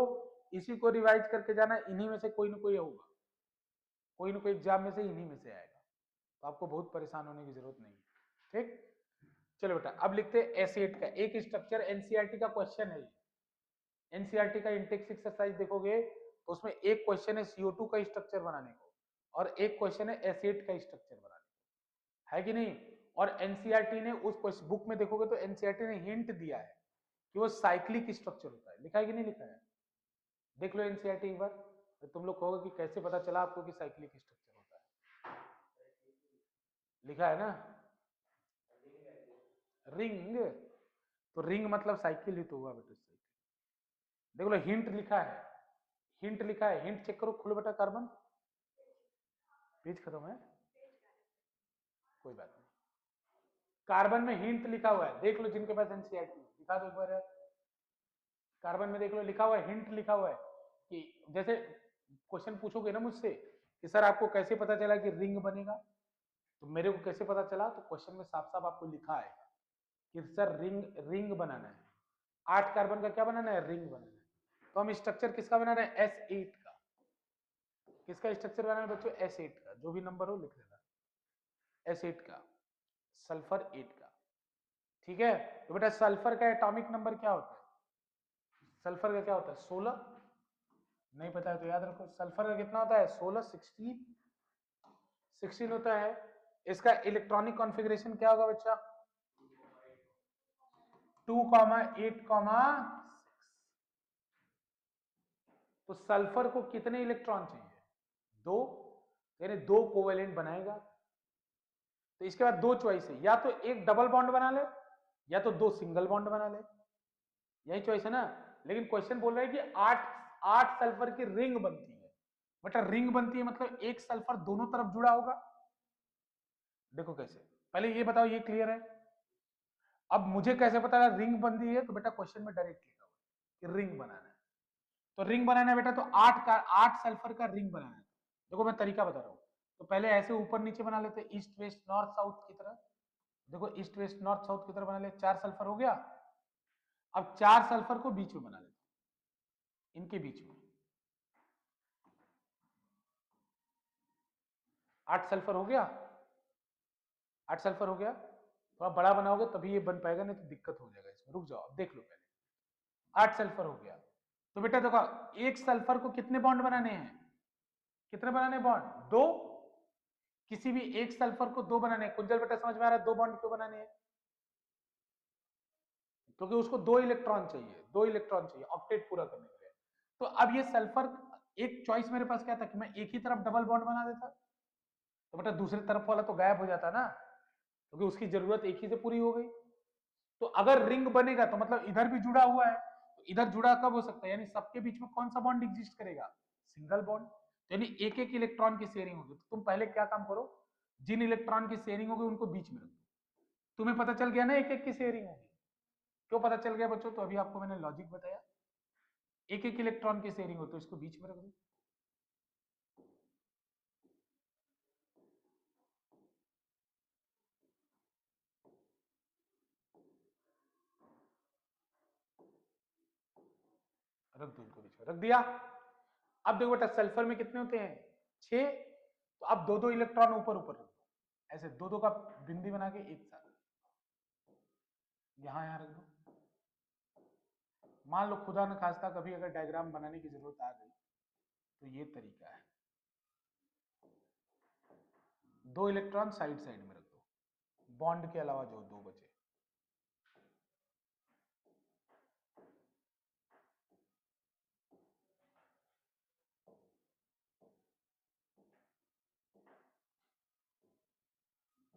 Speaker 1: इसी को रिवाइज करके जाना, इन्हीं में से कोई ना कोई होगा, कोई ना कोई एग्जाम में से इन्हीं में से आएगा, तो आपको बहुत परेशान होने की जरूरत नहीं है, ठीक। चलो बेटा अब लिखते हैं एसिड का एक स्ट्रक्चर, एनसीईआरटी का क्वेश्चन है, एनसीईआरटी का इंटेक्स एक्सरसाइज देखोगे तो उसमें एक क्वेश्चन है CO2 का स्ट्रक्चर बनाने को और एक क्वेश्चन है एसिड का स्ट्रक्चर बनाने को, है कि नहीं। और एनसीईआरटी ने उस बुक में देखोगे तो एनसीईआरटी ने हिंट दिया है कि वो साइक्लिक स्ट्रक्चर होता है। लिखा है कि नहीं लिखा है? देख लो एनसीईआरटी एक बार, तो तुम लोग कहोगे कि कैसे पता चला आपको कि साइक्लिक स्ट्रक्चर होता है। लिखा है ना रिंग, तो रिंग मतलब साइकिल ही तो हुआ बेटा। साइकिल देख लो, हिंट लिखा है, हिंट लिखा है, हिंट चेक करो, खुलो बेटा कार्बन। पेज खत्म है, कोई बात नहीं। कार्बन में हिंट लिखा हुआ है, देख लो जिनके पास एनसीईआरटी दिखा दो एक बार। कार्बन में देख लो लिखा हुआ है, हिंट लिखा हुआ है कि जैसे क्वेश्चन पूछोगे ना मुझसे कि सर आपको कैसे पता चला कि रिंग बनेगा, तो मेरे को कैसे पता चला, तो क्वेश्चन में साफ साफ आपको लिखा है कि सर रिंग रिंग बनाना है। 8 कार्बन का क्या बनाना है? रिंग बनाना है। तो हम स्ट्रक्चर किसका बना रहे हैं? S8 का। किसका स्ट्रक्चर बनाना है बच्चों? S8 का, जो भी नंबर हो लिख देना, S8 का, सल्फर 8 का। ठीक है, तो बेटा सल्फर का एटॉमिक नंबर क्या होता है? सल्फर का क्या होता है? 16। नहीं पता है तो याद रखो, सल्फर का कितना होता है? 16, 16 होता है। इसका इलेक्ट्रॉनिक कॉन्फ़िगरेशन क्या होगा बच्चा? 2,8,6। तो सल्फर को कितने इलेक्ट्रॉन चाहिए? 2, यानी 2 कोवेलेंट बनाएगा। तो इसके बाद दो चॉइस है, या तो एक डबल बॉन्ड बना ले या तो 2 सिंगल बॉन्ड बना ले, यही चॉइस है ना। लेकिन क्वेश्चन बोल रहा है कि 8 सल्फर की रिंग बनती है। बेटा रिंग बनती है मतलब एक सल्फर दोनों तरफ जुड़ा होगा। देखो कैसे, पहले ये बताओ, ये क्लियर है? अब मुझे कैसे पता है रिंग बनती है? तो बेटा क्वेश्चन में डायरेक्ट लिखा हुआ है कि रिंग बनाना है। तो रिंग बनाना है बेटा, तो 8 सल्फर का रिंग बनाना है। देखो मैं तरीका बता रहा हूं, तो पहले ऐसे ऊपर नीचे बना लेते, ईस्ट वेस्ट नॉर्थ साउथ की तरह। देखो ईस्ट वेस्ट नॉर्थ साउथ की तरह बना ले, 4 सल्फर हो गया। अब 4 सल्फर को बीच में बना लेते, इनके बीच में 8 सल्फर हो गया। 8 सल्फर हो गया, थोड़ा बड़ा बनाओगे तभी ये बन पाएगा, नहीं तो दिक्कत हो जाएगा इसमें। रुक जाओ, देख लो पहले। 8 सल्फर हो गया, तो बेटा देखो एक सल्फर को कितने बॉन्ड बनाने हैं? कितने बनाने बॉन्ड? 2। किसी भी एक सल्फर को 2 बनाने हैं। कुंजल बेटा समझ में आ रहा है 2 बॉन्ड क्यों बनाने हैं? क्योंकि उसको 2 इलेक्ट्रॉन चाहिए, 2 इलेक्ट्रॉन चाहिए ऑक्टेट पूरा करने के लिए। तो अब ये सल्फर, एक चॉइस मेरे पास क्या था कि मैं एक ही तरफ डबल बॉन्ड बना देता, तो बेटा दूसरी तरफ वाला तो गायब हो जाता ना, क्योंकि उसकी जरूरत एक ही से पूरी हो गई। तो अगर रिंग बनेगा तो मतलब इधर भी जुड़ा हुआ है, तो इधर जुड़ा कब हो सकता है? यानी सबके बीच में कौन सा बॉन्ड एग्जिस्ट करेगा? Single bond. यानी एक एक इलेक्ट्रॉन की शेयरिंग होगी। तो तुम पहले क्या काम करो, जिन इलेक्ट्रॉन की शेयरिंग होगी उनको बीच में रख दो। तुम्हें पता चल गया ना एक एक की शेयरिंग होगी। क्यों पता चल गया बच्चों? तो अभी आपको मैंने लॉजिक बताया, एक एक इलेक्ट्रॉन की शेयरिंग हो तो इसको बीच में रख दो। रख दो इनको बीच में, रख दिया। अब देखो बेटा सल्फर में कितने होते हैं? 6। तो अब 2-2 इलेक्ट्रॉन ऊपर ऊपर रख दो, ऐसे 2-2 का बिंदी बना के एक साथ यहां यहां रख दो। मान लो खुदा न खास्ता कभी अगर डायग्राम बनाने की जरूरत आ गई तो ये तरीका है, 2 इलेक्ट्रॉन साइड साइड में रख दो, बॉन्ड के अलावा जो 2 बचे।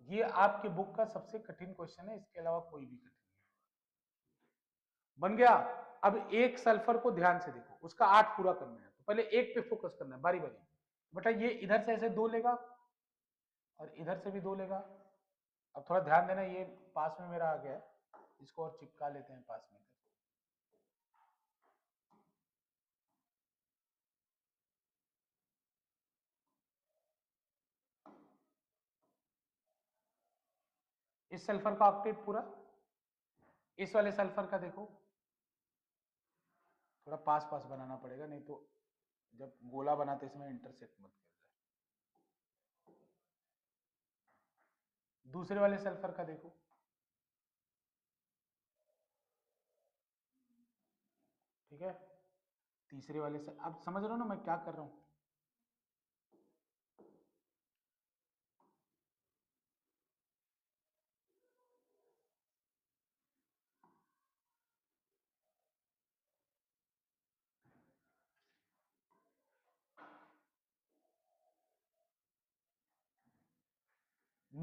Speaker 1: ये आपके बुक का सबसे कठिन क्वेश्चन है, इसके अलावा कोई भी कठिन नहीं। बन गया। अब एक सल्फर को ध्यान से देखो, उसका 8 पूरा करना है, तो पहले एक पे फोकस करना है बारी बारी। बेटा ये इधर से ऐसे 2 लेगा और इधर से भी 2 लेगा। अब थोड़ा ध्यान देना, ये पास में मेरा आ गया है, इसको और चिपका लेते हैं पास में। इस सल्फर का ऑक्टेट पूरा, इस वाले सल्फर का देखो, थोड़ा पास पास बनाना पड़ेगा, नहीं तो जब गोला बनाते इसमें इंटरसेक्ट मत कर जाए। दूसरे वाले सल्फर का देखो, ठीक है। तीसरे वाले से अब समझ रहे हो ना मैं क्या कर रहा हूं?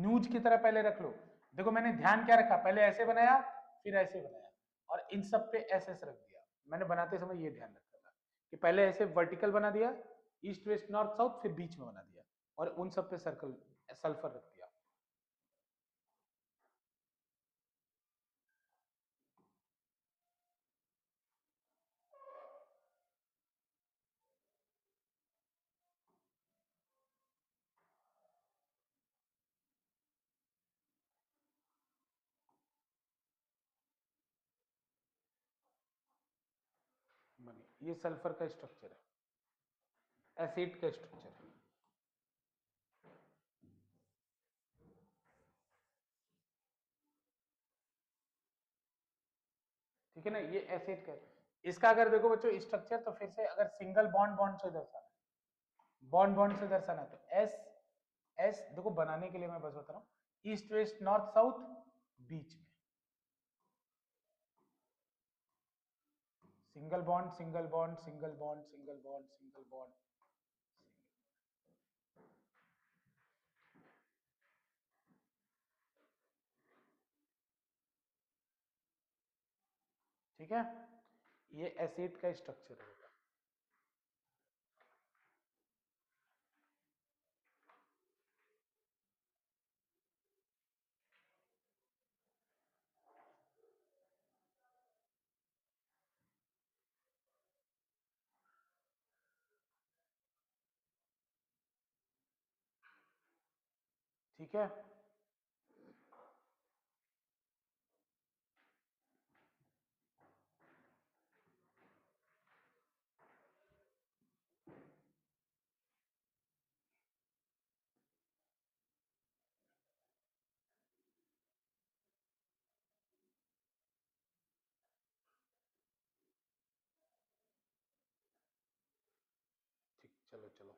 Speaker 1: न्यूज की तरह पहले रख लो। देखो मैंने ध्यान क्या रखा, पहले ऐसे बनाया फिर ऐसे बनाया और इन सब पे ऐसे रख दिया। मैंने बनाते समय ये ध्यान रखा था कि पहले ऐसे वर्टिकल बना दिया, ईस्ट वेस्ट नॉर्थ साउथ, फिर बीच में बना दिया और उन सब पे सर्कल सल्फर रख दिया। बनी, ये सल्फर का स्ट्रक्चर है, एसिड का स्ट्रक्चर है। ठीक है ना, ये एसिड का। इसका अगर देखो बच्चों स्ट्रक्चर, तो फिर से अगर सिंगल बॉन्ड बॉन्ड से दर्शाना, बॉन्ड बॉन्ड से दर्शाना, तो एस एस देखो बनाने के लिए मैं बस बता रहा हूं, east west north South Beach में, single bond single bond single bond single bond single bond. ठीक है, ये एसिड का स्ट्रक्चर होगा। ठीक है, ठीक, चलो चलो।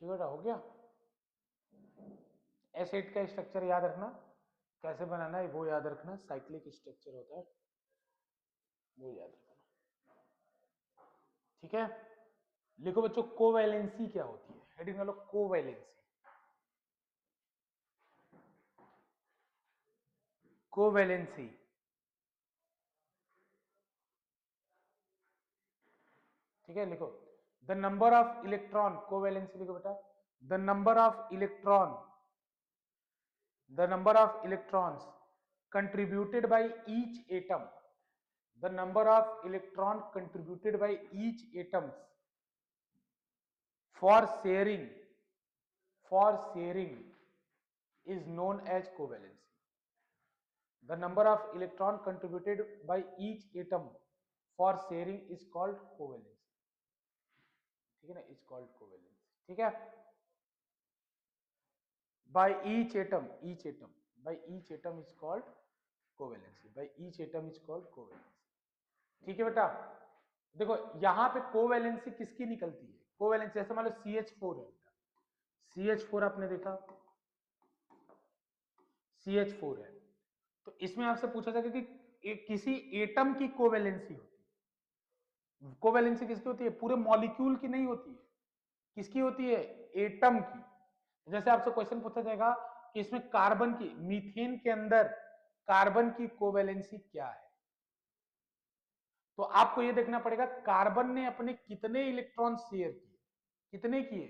Speaker 1: ठीक बेटा, हो गया। एसिड का स्ट्रक्चर याद रखना, कैसे बनाना है वो याद रखना, साइक्लिक स्ट्रक्चर होता है वो याद रखना। ठीक है, लिखो बच्चों कोवैलेंसी क्या होती है, हेडिंग डालो कोवैलेंसी। कोवैलेंसी, ठीक है, लिखो the number of electron, covalency लिखो बेटा, the number of electron, the number of electrons contributed by each atom, the number of electron contributed by each atoms for sharing, for sharing is known as covalency. The number of electron contributed by each atom for sharing is called covalency. ठीक है ना, is called covalency। ठीक है, by each atom, each atom, by each atom is called covalency, by each atom is called covalency। ठीक है बेटा, देखो यहां पे कोवैलेंसी किसकी निकलती है, कोवैलेंसी जैसे मान लो CH4 है, CH4 आपने देखा, CH4 है, तो इसमें आपसे पूछा जाएगा कि किसी एटम की कोवैलेंसी होती है, कोवैलेंसी किसकी होती है, पूरे मॉलिक्यूल की नहीं होती है, किसकी होती है, एटम की। जैसे आपसे क्वेश्चन पूछा जाएगा कि इसमें कार्बन की, मीथेन के अंदर कार्बन की कोवैलेंसी क्या है, तो आपको यह देखना पड़ेगा कार्बन ने अपने कितने इलेक्ट्रॉन शेयर किए, कितने किए,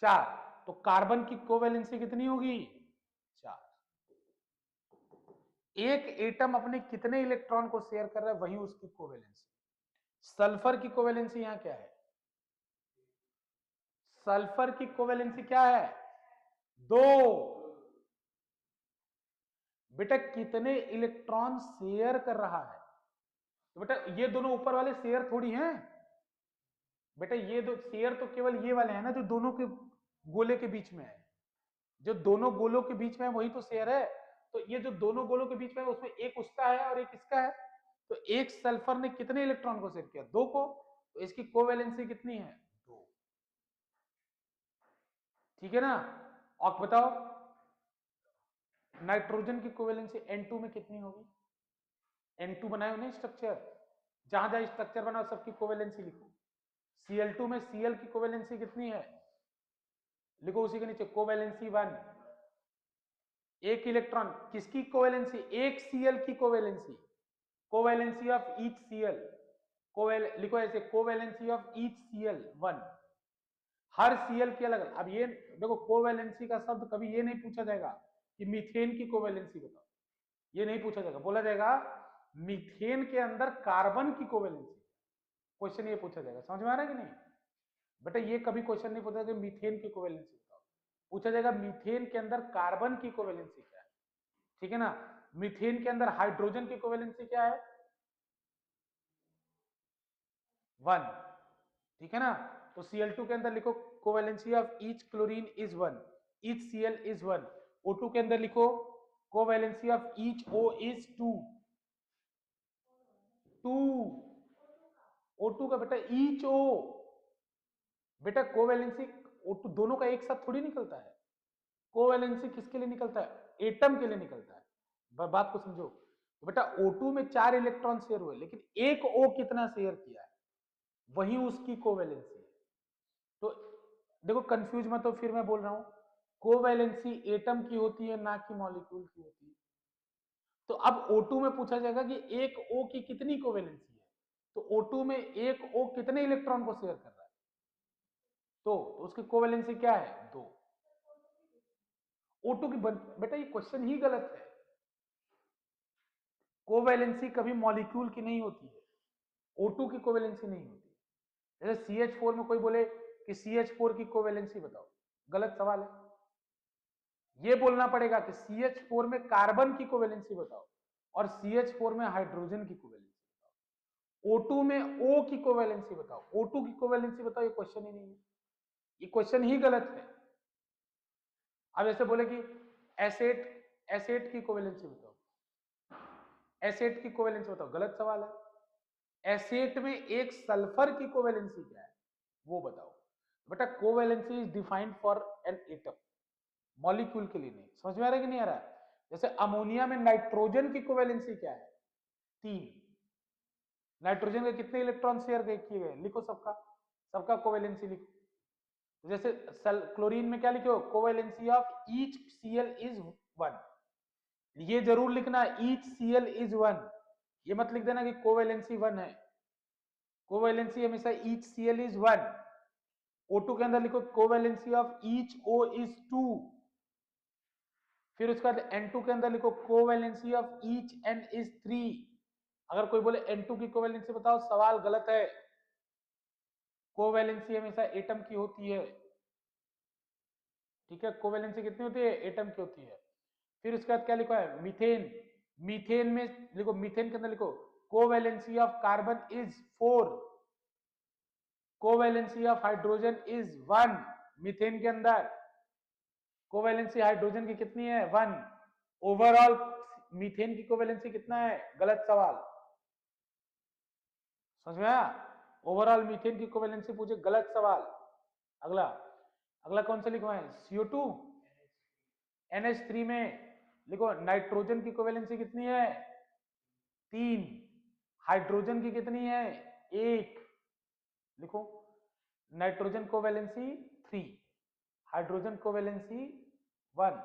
Speaker 1: 4, तो कार्बन की कोवैलेंसी कितनी होगी, 4। एक एटम अपने कितने इलेक्ट्रॉन को शेयर कर रहा है वही उसकी कोवैलेंसी। सल्फर की कोवैलेंसी यहां क्या है, सल्फर की कोवैलेंसी क्या है, 2। बेटा कितने इलेक्ट्रॉन शेयर कर रहा है, तो बेटा ये दोनों ऊपर वाले शेयर थोड़ी हैं, बेटा ये दो शेयर तो केवल ये वाले हैं ना जो दोनों के गोले के बीच में है, जो दोनों गोलों के बीच में है वही तो शेयर है। तो ये जो दोनों गोलों के बीच में है उसमें एक उसका है और एक इसका है, तो एक सल्फर ने कितने इलेक्ट्रॉन को शेयर किया? 2 को, तो इसकी कोवैलेंसी कितनी है? 2। ठीक है ना? और बताओ नाइट्रोजन की कोवैलेंसी N2 में कितनी होगी? N2 बनाए हो ना स्ट्रक्चर, जहां जहां स्ट्रक्चर बनाओ सबकी कोवैलेंसी लिखो। Cl2 में Cl की कोवैलेंसी कितनी है? लिखो उसी के नीचे कोवैलेंसी 1। एक इलेक्ट्रॉन किसकी कोवैलेंसी? एक Cl की covalency, covalency of each Cl। लिखो ऐसे, covalency of each Cl 1। Her Cl की अलग अलग। अब ये देखो कोवैलेंसी का शब्द कभी ये नहीं पूछा जाएगा कि मीथेन की कोवैलेंसी बताओ, ये नहीं पूछा जाएगा। बोला जाएगा मीथेन के अंदर कार्बन की कोवैलेंसी। क्वेश्चन ये पूछा जाएगा, समझ में आ रहा है कि नहीं? बेटा ये कभी क्वेश्चन नहीं पूछा जाएगा मीथेन की कोवैलेंसी बताओ, पूछा जाएगा मीथेन के अंदर कार्बन की कोवैलेंसी क्या है। ठीक है ना? मीथेन के अंदर हाइड्रोजन की कोवैलेंसी क्या है? 1। ठीक है ना? तो Cl2 के अंदर लिखो covalency of each chlorine is 1, each Cl is 1। O2 के अंदर लिखो covalency of each O is 2, 2। O2 का बेटा ईच O, बेटा कोवैलेंसी O2 दोनों का एक साथ थोड़ी निकलता है। कोवैलेंसी किसके लिए निकलता है? एटम के लिए निकलता है। बात को समझो। तो बेटा O2 में 4 इलेक्ट्रॉन शेयर हुए, लेकिन एक O कितना शेयर किया है, वही उसकी कोवैलेंसी है। तो देखो कंफ्यूज मत हो, फिर मैं बोल रहा हूं कोवैलेंसी एटम की होती है ना कि मॉलिक्यूल की होती है। तो अब O2 में पूछा जाएगा कि एक O की कितनी कोवैलेंसी है, तो O2 में एक O कितने इलेक्ट्रॉन को शेयर कर रहा है? तो उसकी कोवैलेंसी क्या है? 2। O2 की बेटा ये क्वेश्चन ही गलत है। कोवैलेंसी कभी मॉलिक्यूल की नहीं होती है, O2 की कोवैलेंसी नहीं होती। जैसे CH4 में कोई बोले कि CH4 की कोवैलेंसी बताओ, गलत सवाल है। ये बोलना पड़ेगा कि CH4 में कार्बन की कोवैलेंसी बताओ और CH4 में हाइड्रोजन की कोवैलेंसी बताओ। O2 में O की कोवैलेंसी बताओ, O2 की कोवैलेंसी बताओ, ये क्वेश्चन ही नहीं है, ये क्वेश्चन ही गलत है। अब ऐसे बोले कि एसेट एसेट की कोवैलेंसी बताओ, एसेट की कोवैलेंसी बताओ, गलत सवाल है। एसेट में एक सल्फर की कोवैलेंसी क्या है वो बताओ। बेटा covalency is defined for an atom, molecule के लिए नहीं। समझ में आ रहा है कि नहीं आ रहा है? जैसे अमोनिया में नाइट्रोजन की कोवैलेंसी क्या है? 3। नाइट्रोजन के कितने इलेक्ट्रॉन शेयर किए गए? लिखो सबका, सबका कोवैलेंसी लिखो। जैसे क्लोरीन में क्या लिखो? Covalency of each Cl is 1। ये जरूर लिखना ईच Cl इज 1, ये मत लिख देना कि कोवैलेंसी 1 है। कोवैलेंसी हमेशा ईच Cl इज 1। O2 के अंदर लिखो covalency of each O is 2। फिर उसके बाद N2 के अंदर लिखो covalency of each N is 3। अगर कोई बोले N2 की कोवैलेंसी बताओ, सवाल गलत है। कोवैलेंसी हमेशा एटम की होती है। ठीक है, कोवैलेंसी कितनी होती है? एटम की होती है। फिर उसके बाद क्या लिखा है? मीथेन। मीथेन में लिखो, मीथेन के अंदर लिखो covalency of carbon is 4, covalency of hydrogen is 1। Methane के अंदर कोवैलेंसी हाइड्रोजन की कितनी है? 1। ओवरऑल मीथेन की कोवैलेंसी कितना है? गलत सवाल। समझ में आया? ओवरऑल मीथेन की कोवैलेंसी पूछे, गलत सवाल। अगला, अगला कौन सा लिखवाएं? CO2 NH3 में लिखो नाइट्रोजन की कोवैलेंसी कितनी है? 3। हाइड्रोजन की कितनी है? 1। लिखो नाइट्रोजन कोवैलेंसी 3, हाइड्रोजन कोवैलेंसी 1।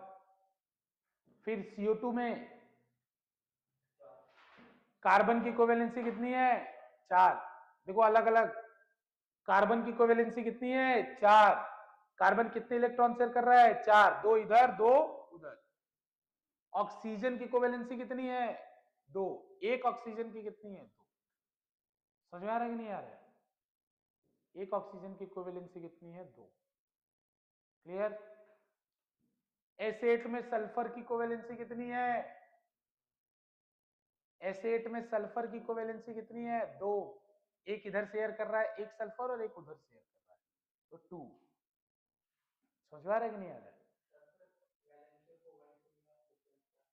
Speaker 1: फिर CO2 में कार्बन की कोवैलेंसी कितनी है? 4। देखो अलग अलग, कार्बन की कोवैलेंसी कितनी है? 4। कार्बन कितने इलेक्ट्रॉन शेयर कर रहा है? 4। 2 इधर 2 उधर। ऑक्सीजन की कोवैलेंसी कितनी है? 2। एक ऑक्सीजन की कितनी है? 2। समझ में आ रहा है कि नहीं आ रहा है? एक ऑक्सीजन की कोवैलेंसी कितनी है? 2। क्लियर? एसेट में सल्फर की कोवैलेंसी कितनी है? एसेट में सल्फर की कोवैलेंसी कितनी है? 2। एक इधर शेयर कर रहा है, एक सल्फर और एक उधर शेयर कर रहा है, तो 2। समझ में आ रहा है कि नहीं आ रहा है?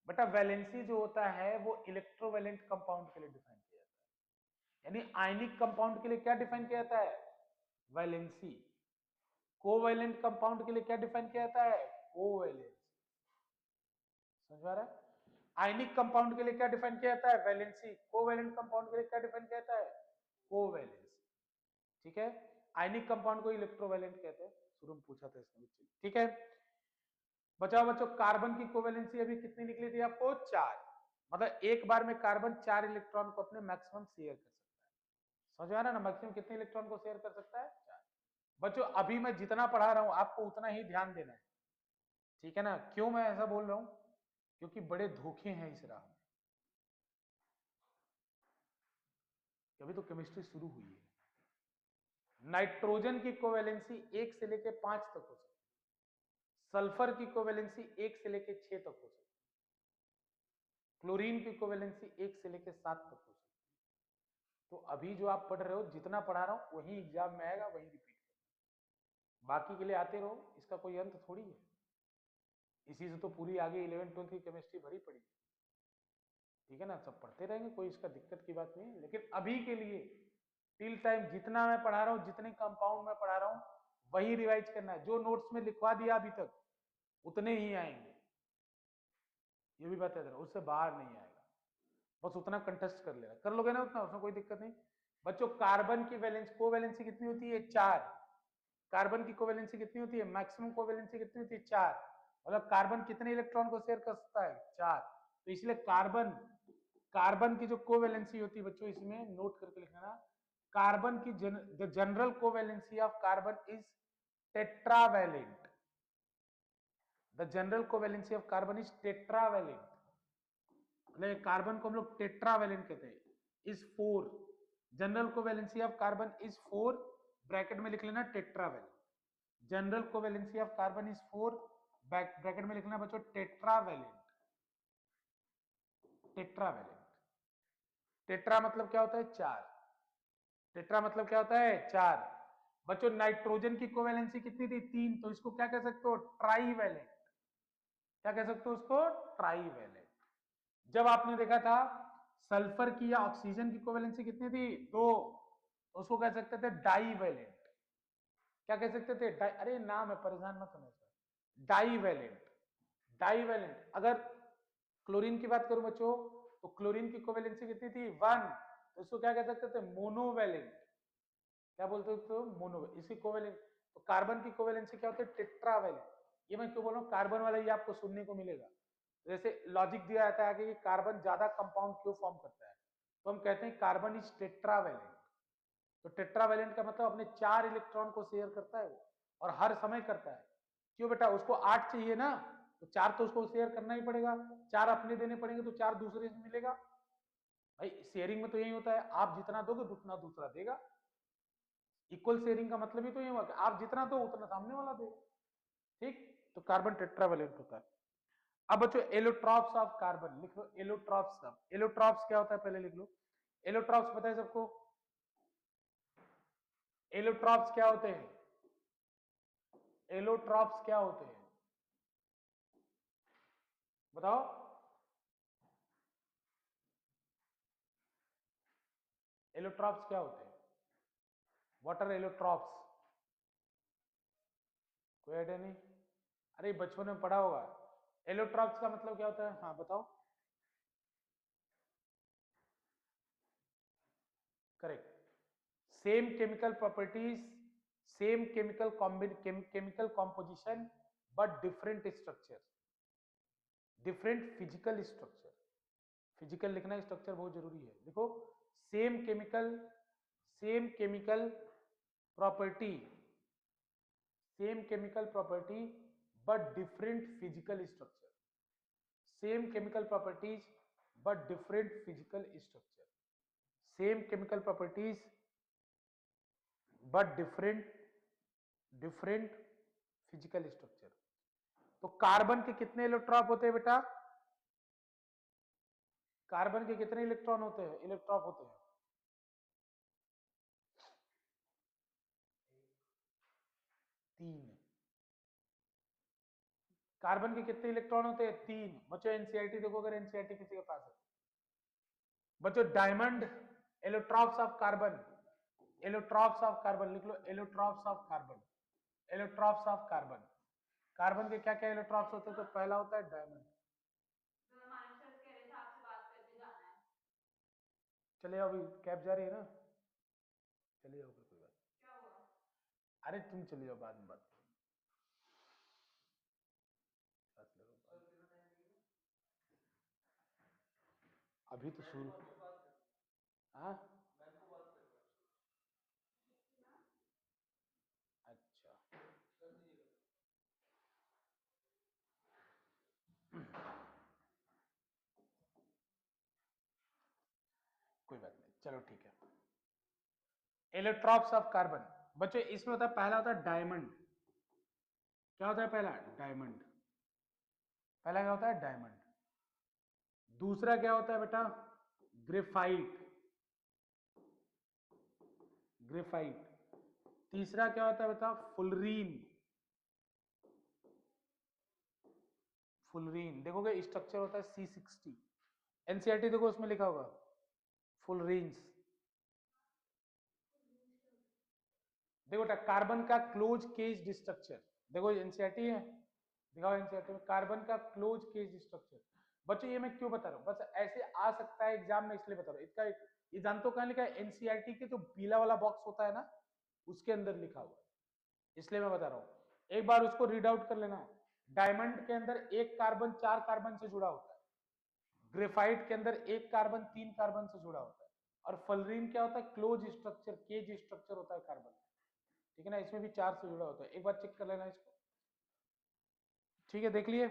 Speaker 1: बेटा वैलेंसी जो होता है वो इलेक्ट्रोवैलेंट कंपाउंड के लिए डिफाइन किया जाता है, यानी आयनिक कंपाउंड के लिए क्या डिफाइन किया जाता है? वैलेंसी। कोवैलेंट कंपाउंड के लिए क्या डिफाइन किया जाता है? कोवैलेंस। समझ में आ रहा है? आयनिक कंपाउंड के लिए क्या डिफाइन किया जाता है? वैलेंसी। कोवैलेंट कंपाउंड के लिए क्या डिफाइन किया जाता है? कोवैलेंस। ठीक है, आयनिक कंपाउंड को इलेक्ट्रोवैलेंट कहते हैं, शुरू में पूछा था इसने। ठीक है, बचाओ बच्चों, कार्बन की कोवैलेंसी अभी कितनी निकली थी आपको? 4। मतलब एक बार में कार्बन 4 इलेक्ट्रॉन को अपने मैक्सिमम शेयर कर सकता है। समझ में आ रहा है ना? मैक्सिमम कितने इलेक्ट्रॉन को शेयर कर सकता है? 4। बच्चों अभी मैं जितना पढ़ा रहा हूं आपको उतना ही ध्यान देना है, ठीक है ना? क्यों मैं ऐसा बोल रहा हूं? क्योंकि बड़े धोखे हैं इस राह में। अभी तो केमिस्ट्री शुरू हुई है। नाइट्रोजन की कोवैलेंसी 1 से लेके 5 तक हो सकती है, सल्फर की कोवैलेंसी 1 से लेके 6 तक हो सकती है, क्लोरीन की कोवैलेंसी 1 से लेके 7 तक हो सकती है। तो अभी जो आप पढ़ रहे हो, जितना पढ़ा रहा हूं वही एग्जाम में आएगा, वही रिपीट करना, बाकी के लिए आते रहो, इसका कोई अंत थोड़ी है। इसी से तो पूरी आगे 11 12 की केमिस्ट्री भरी पड़ी है, ठीक है ना? सब पढ़ते रहेंगे, कोई इसका दिक्कत की बात नहीं है। लेकिन अभी के लिए टिल टाइम जितना मैं पढ़ा रहा हूं, जितने कंपाउंड में पढ़ा रहा हूं, वही रिवाइज करना है। जो नोट्स में लिखवा दिया अभी तक उतने ही आएंगे, ये भी बात याद रखो, उससे बाहर नहीं आएगा। बस उतना कंटेस्ट कर लेना, कर लोगे ना उतना, उसमें कोई दिक्कत नहीं। बच्चों कार्बन की वैलेंस कोवैलेंसी कितनी होती है? 4। कार्बन की कोवैलेंसी कितनी होती है? मैक्सिमम कोवैलेंसी कितनी होती है? 4। मतलब कार्बन कितने इलेक्ट्रॉन को शेयर कर सकता है? 4। तो इसलिए कार्बन कार्बन की जो कोवैलेंसी होती है बच्चों, इसमें नोट करके लिखना, कार्बन की the general covalency of carbon is tetravalent. The general covalency of carbon is tetravalent. मतलब कार्बन को हम लोग टेट्रावैलेंट कहते हैं, is 4। General covalency of carbon is 4, bracket में लिख लेना tetravalent. General covalency of carbon is 4, bracket में लिखना बच्चों टेट्रावैलेंट। टेट्रावैलेंट, टेट्रा मतलब क्या होता है? 4। टेट्रा मतलब क्या होता है? 4। बच्चों नाइट्रोजन की कोवैलेंसी कितनी थी? 3, तो इसको क्या कह सकते हो? ट्राईवैलेंट। क्या कह सकते हो उसको? ट्राईवैलेंट। जब आपने देखा था सल्फर की या ऑक्सीजन की कोवैलेंसी कितनी थी? 2, तो उसको कह सकते थे डाईवैलेंट। क्या कह सकते थे? अरे नाम है, परेशान मत होना सर। डाईवैलेंट। डाईवैलेंट। अगर क्लोरीन की बात करूं बच्चों, तो क्लोरीन की कोवैलेंसी कितनी थी? 1, तो इसको क्या कह सकते थे? मोनोवैलेंट। क्या बोलते हो? मोनो। इसकी कोवैलेंट, तो कार्बन की कोवैलेंसी क्या होती है? टेट्रावैलेंट। ये मैं क्यों बोल रहा हूँ? कार्बन वाला ये आपको सुनने को मिलेगा। जैसे लॉजिक दिया जाता है कि कार्बन ज्यादा कंपाउंड क्यों फॉर्म करता है, तो हम कहते हैं कार्बन इज टेट्रावैलेंट। तो टेट्रावैलेंट का मतलब अपने 4 इलेक्ट्रॉन को शेयर करता है वो, और हर समय करता है। क्यों बेटा? उसको 8 चाहिए ना, तो 4 तो उसको शेयर करना ही पड़ेगा, 4 अपने देने पड़ेंगे, तो 4 दूसरे से मिलेगा। भाई शेयरिंग में तो यही होता है, आप जितना दोगे उतना दूसरा देगा। इक्वल शेयरिंग का मतलब ही तो ये हुआ कि आप जितना दो उतना सामने वाला देगा। ठीक, तो कार्बन टेट्रावैलेंट होता है। अब बच्चों एलोट्रॉप्स ऑफ कार्बन लिख लो। एलोट्रॉप्स का, एलोट्रॉप्स क्या होता है पहले लिख लो। एलोट्रॉप्स पता है सबको? एलोट्रॉप्स क्या होते हैं? एलोट्रॉप्स क्या होते हैं बताओ? एलोट्रॉप्स क्या होते हैं? What are allotropes? कोई आइडिया नहीं? अरे बचपन में पढ़ा होगा। एलोट्रॉप्स का मतलब क्या होता है? हाँ बताओ। Correct. Same chemical properties, same chemical composition, but different structure, different physical structure. Physical लिखना, स्ट्रक्चर बहुत जरूरी है। देखो, same chemical, same chemical property, same chemical property but different physical structure. Same chemical properties but different physical structure. Same chemical properties but different different physical structure. तो कार्बन के कितने इलेक्ट्रॉन होते हैं बेटा? कार्बन के कितने इलेक्ट्रॉन होते हैं? इलेक्ट्रॉन होते हैं 3। कार्बन के कितने इलेक्ट्रॉन होते हैं? 3। बच्चों एनसीईआरटी देखो, अगर एनसीईआरटी किसी के पास है। बच्चों diamond allotropes of carbon, allotropes of carbon लिख लो, allotropes of carbon, allotropes of carbon. Carbon के क्या क्या इलेक्ट्रॉन्स होते हैं? तो पहला होता है डायमंड। चले आओ, अभी कैब जा रही है ना, चलिए आओ, कोई बात। क्या हुआ? अरे तुम चले जाओ, बाद में बात। अभी तो शुरू। हाँ अच्छा, कोई बात नहीं, चलो ठीक है। इलेक्ट्रॉप्स ऑफ कार्बन बच्चों, इसमें होता है, पहला होता है डायमंड। क्या होता है पहला? डायमंड। पहला क्या होता है? डायमंड। दूसरा क्या होता है बेटा? Graphite, graphite. तीसरा क्या होता है बेटा? फुलरीन। फुलरीन देखोगे स्ट्रक्चर होता है C60। एनसीईआरटी देखो, उसमें लिखा होगा फुलरीन्स। देखो बेटा, कार्बन का क्लोज केज स्ट्रक्चर, देखो एनसीईआरटी है, दिखाओ एनसीईआरटी में कार्बन का क्लोज केज स्ट्रक्चर। बच्चों ये मैं क्यों बता रहा हूँ, बस ऐसे आ सकता है एग्जाम में, इसलिए बता रहा हूँ। इसका ये जानते हो कहां लिखा है? एनसीईआरटी के जो पीला वाला बॉक्स होता है ना, उसके अंदर लिखा हुआ है, इसलिए मैं बता रहा हूँ। एक बार उसको रीड आउट कर लेना। डायमंड के अंदर एक कार्बन 4 कार्बन से जुड़ा होता है, ग्रेफाइट के अंदर एक कार्बन 3 कार्बन से जुड़ा होता है, और फलरीन क्या होता है? क्लोज स्ट्रक्चर, केज स्ट्रक्चर होता है कार्बन। ठीक है ना, इसमें भी 4 से जुड़ा होता है, एक बार चेक कर लेना इसको। ठीक है, देख लिए।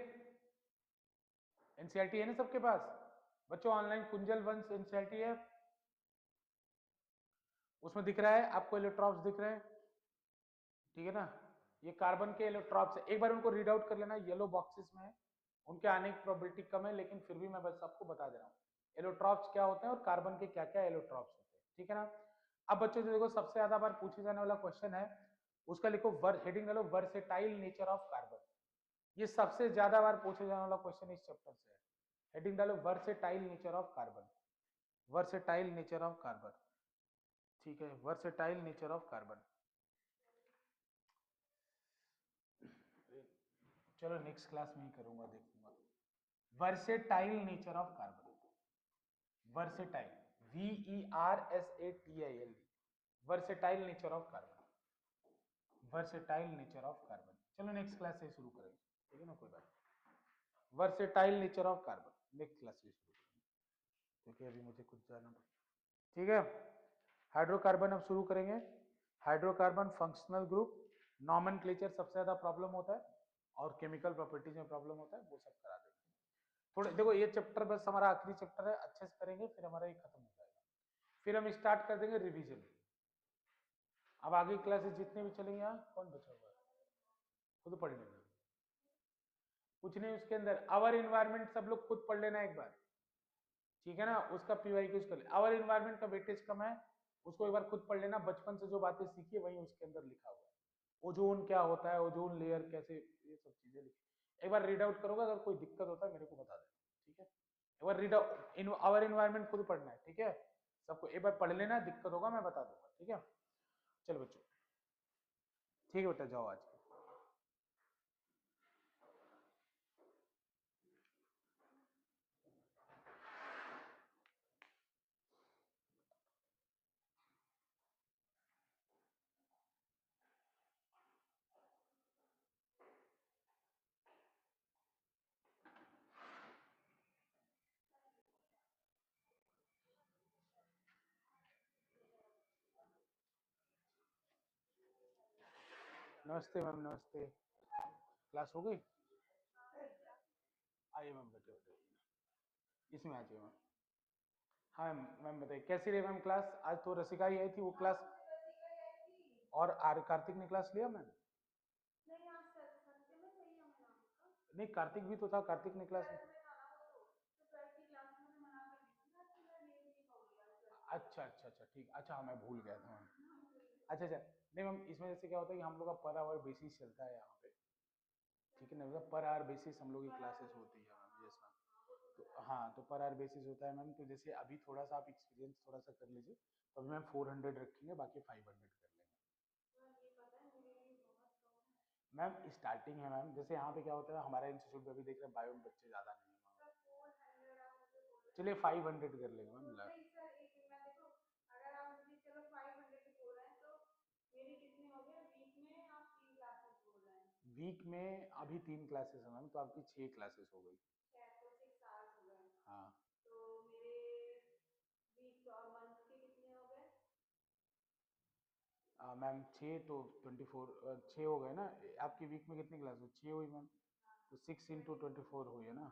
Speaker 1: एनसीईआरटी है ना सबके पास? बच्चों ऑनलाइन कुंजल वंश एनसीईआरटी है, उसमें दिख रहा है आपको, इलेक्ट्रॉन्स दिख रहे हैं। ठीक है ना, ये कार्बन के इलेक्ट्रॉन्स है, एक बार उनको रीड आउट कर लेना, येलो बॉक्सेस में है, उनके आने की प्रोबेबिलिटी कम है, लेकिन फिर भी मैं बस आपको बता दे रहा हूँ एलोट्रॉप्स क्या होते हैं और कार्बन के क्या क्या एलोट्रॉप्स होते हैं। ठीक है ना। अब बच्चों जो देखो, सबसे ज्यादा बार पूछे जाने वाला क्वेश्चन है, उसका लिखो हेडिंग डालो, वर्सेटाइल नेचर ऑफ कार्बन। ये सबसे ज्यादा बार पूछे जाने वाला क्वेश्चन इस चैप्टर से है। हेडिंग डालो, versatile nature of carbon, versatile nature of carbon. ठीक है, वर्सेटाइल नेचर ऑफ कार्बन। चलो नेक्स्ट क्लास में ही करूंगा, देखूंगा। Versatile nature of carbon, versatile, VERSATIL, versatile nature of carbon, versatile nature of carbon. चलो नेक्स्ट क्लास से शुरू करेंगे, ठीक है ना, कोई बात। Versatile nature of carbon next class से शुरू करेंगे, क्योंकि अभी मुझे कुछ जाना पड़ेगा। ठीक है, हाइड्रोकार्बन अब शुरू करेंगे। हाइड्रोकार्बन फंक्शनल ग्रुप, नॉमेनक्लेचर सबसे ज्यादा प्रॉब्लम होता है, और केमिकल प्रॉपर्टीज में प्रॉब्लम होता है, वो सब करा देंगे। थोड़े देखो, ये चैप्टर बस हमारा आखिरी चैप्टर है, अच्छे से करेंगे, फिर हमारा ये खत्म हो जाएगा, फिर हम स्टार्ट कर देंगे रिवीजन। अब आगे क्लासेस जितने भी चलेंगे, यहाँ कौन बचा हुआ है, खुद पढ़ लेना, कुछ नहीं उसके अंदर। आवर इन्वायरमेंट सब लोग खुद पढ़ लेना एक बार, ठीक है ना, उसका पीवाईक्यूज कर ले। आवर इन्वायरमेंट का वेटेज कम है, उसको एक बार खुद पढ़ लेना, बचपन से जो बातें सीखी है वही उसके अंदर लिखा हुआ है। ओजोन क्या होता है, ओजोन लेयर कैसे, ये सब चीजें लिखी। एक बार रीड आउट करोगे, अगर कोई दिक्कत होता है मेरे को बता देना, ठीक है। एक बार रीड आउट आवर इन्वायरमेंट खुद पढ़ना है, ठीक है, सबको एक बार पढ़ लेना, दिक्कत होगा मैं बता दूंगा, ठीक है। चलो बच्चों, ठीक है बेटा, जाओ आज। नमस्ते मैम, नमस्ते। क्लास हो गई? आइए मैम, बैठे बैठे, इसमें आ जाइए मैम। हाँ मैम, मैम बताइए कैसी रही मैम क्लास? आज तो रसिका ही आई थी, वो क्लास, और आर कार्तिक ने क्लास लिया मैम? नहीं, कार्तिक भी तो था, कार्तिक ने क्लास। अच्छा अच्छा अच्छा, ठीक, अच्छा हाँ, मैं भूल गया था। अच्छा अच्छा, नहीं मैम इसमें जैसे क्या होता है कि हम लोग का पर आवर बेसिस चलता है यहाँ पे, ठीक है ना, मतलब पर आवर बेसिस हम लोग की क्लासेस होती है मैम, यस मैम। तो हाँ, तो पर आवर बेसिस होता है मैम। तो जैसे अभी थोड़ा सा आप एक्सपीरियंस थोड़ा सा कर लीजिए, तो अभी मैम 400 रखेंगे, बाकी 500 कर लेंगे। मैम स्टार्टिंग है मैम, जैसे यहाँ पे क्या होता है हमारा इंस्टीट्यूट पे अभी देख रहे हैं बायो में बच्चे ज़्यादा नहीं है मैम। चलिए 500 कर लेंगे मैम। वीक में अभी 3 क्लासेस है मैम, तो आपकी 6 क्लासेस हो गई। हाँ मैम 6 तो 24, 6 हो गए ना। आपकी वीक में कितनी क्लास हुई? 6 हुई मैम, तो 6 × 24 हुई है ना।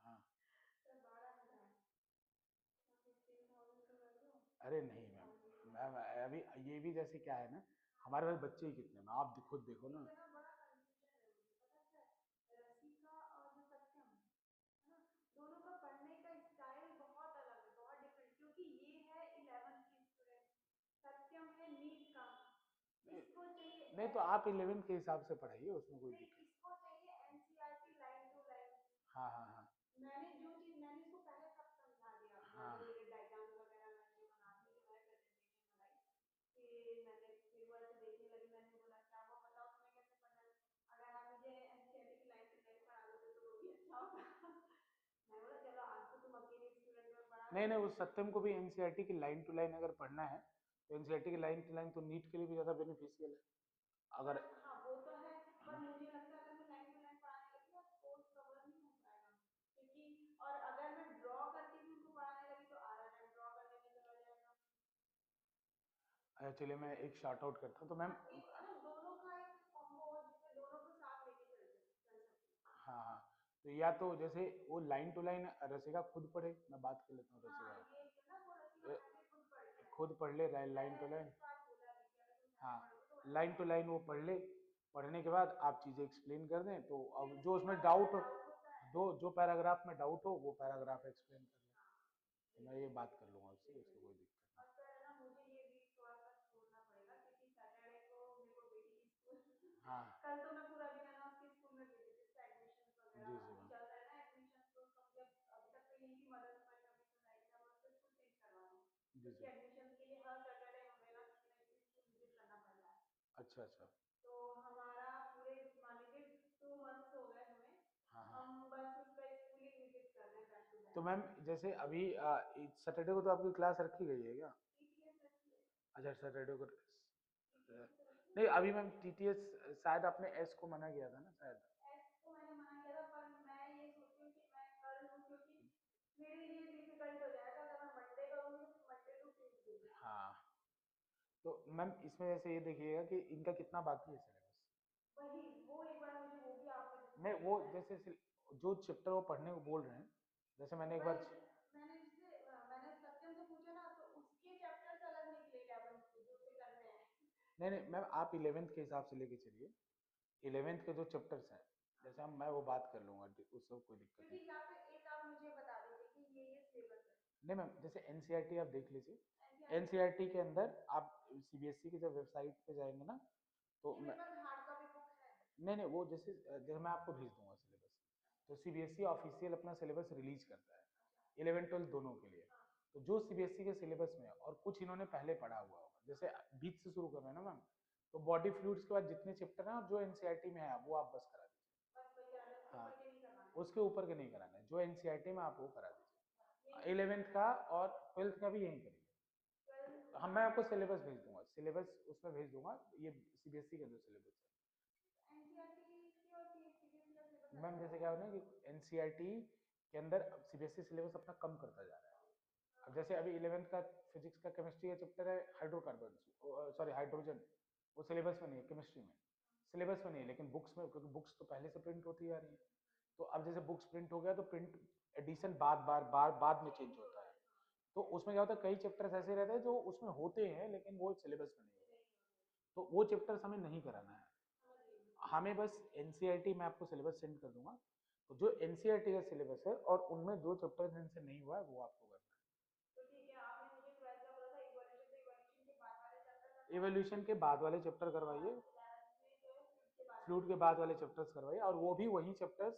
Speaker 1: हाँ अरे नहीं मैम, मैम अभी ये भी जैसे क्या है ना, हमारे पास बच्चे ही कितने हैं आप खुद देखो ना। नहीं, नहीं तो आप 11th के हिसाब से पढ़ाइए, उसमें कोई दिक्कत। हाँ हाँ हाँ हाँ नहीं नहीं, उस सत्यम को भी एनसीईआरटी की लाइन टू लाइन अगर पढ़ना है, तो एनसीईआरटी की लाइन टू लाइन तो नीट के लिए भी ज्यादा बेनिफिशियल है अगर। अच्छा चलिए मैं एक शॉर्ट आउट करता हूँ तो मैम। हाँ हाँ, तो या तो जैसे वो लाइन टू लाइन रसिका खुद पढ़े, मैं बात कर लेता हूँ रसिका खुद पढ़ ले लाइन टू लाइन। हाँ लाइन टू लाइन वो पढ़ ले, पढ़ने के बाद आप चीज़ें एक्सप्लेन कर दें, तो अब जो उसमें डाउट हो, जो पैराग्राफ में डाउट हो वो पैराग्राफ एक्सप्लेन कर लें, तो मैं ये बात कर लूँगा उससे, उसको कोई दिक्कत नहीं। हाँ जी जी मैम। जी जी अच्छा अच्छा। हाँ हाँ तो मैम जैसे अभी सैटरडे को तो आपकी क्लास रखी गई है क्या? अच्छा सैटरडे को नहीं, अभी मैम टीटीएस शायद आपने एस को मना किया था ना शायद। हाँ तो मैम इसमें जैसे ये देखिएगा कि इनका कितना बाकी है सिलेबस। नहीं वो जैसे जो चैप्टर वो पढ़ने को बोल रहे हैं, जैसे मैंने एक बार नहीं नहीं मैम आप 11th के हिसाब से लेके चलिए, 11th के जो चैप्टर्स हैं, जैसे हम मैं वो बात कर लूंगा, उससे कोई दिक्कत नहीं। नहीं मैम जैसे एनसीईआरटी आप देख लीजिए, एनसीईआरटी के अंदर आप सीबीएसई की जब वेबसाइट पे जाएंगे ना, तो मैं नहीं नहीं वो जैसे जैसे मैं आपको भेज दूंगा सिलेबस, तो सीबीएसई ऑफिशियल अपना सिलेबस रिलीज करता है 11 12 दोनों के लिए। तो जो सीबीएसई के सिलेबस में है, और कुछ इन्होंने पहले पढ़ा हुआ होगा, जैसे बीच से शुरू कर रहे हैं ना मैम, तो बॉडी फ्लूइड्स के बाद जितने चैप्टर हैं और जो एनसीईआरटी में है वो आप बस करा दीजिए। हाँ उसके ऊपर के नहीं कराना है, जो एनसीईआरटी में आप वो करा दीजिए, 11th का और 12th का भी यही करेंगे। हम मैं आपको सिलेबस भेज दूंगा, सिलेबस उसमें भेज दूंगा, ये सीबीएसई का जो सिलेबस है। मैम जैसे क्या हो ना कि एनसीईआरटी के अंदर सीबीएसई सिलेबस अपना कम करता जा रहा है। अब जैसे अभी 11th का फिजिक्स का केमिस्ट्री का चैप्टर है हाइड्रोकार्बन, सॉरी हाइड्रोजन, वो सिलेबस में नहीं है केमिस्ट्री में, सिलेबस में नहीं है, लेकिन बुक्स में, क्योंकि बुक्स तो पहले से प्रिंट होती आ रही है। तो अब जैसे बुक्स प्रिंट हो गया तो प्रिंट एडिशन बाद में चेंज होता है। तो उसमें क्या होता है, कई चैप्टर्स ऐसे रहते हैं जो उसमें होते हैं लेकिन वो सिलेबस में नहीं होते, तो वो चैप्टर्स हमें नहीं कराना है। हमें बस एनसीईआरटी मैं आपको सिलेबस सेंड कर दूंगा, जो एनसीईआरटी का सिलेबस है और उनमें जो चैप्टर जिनसे नहीं हुआ है वो आपको करना है। तो ठीक है, आपने मुझे 12th का बोला था इवोल्यूशन, तो इवोल्यूशन के बाद वाले चैप्टर, इवोल्यूशन के बाद वाले चैप्टर करवाइए, फ्लूइड के बाद वाले चैप्टर्स करवाइए, और वो भी वही चैप्टर्स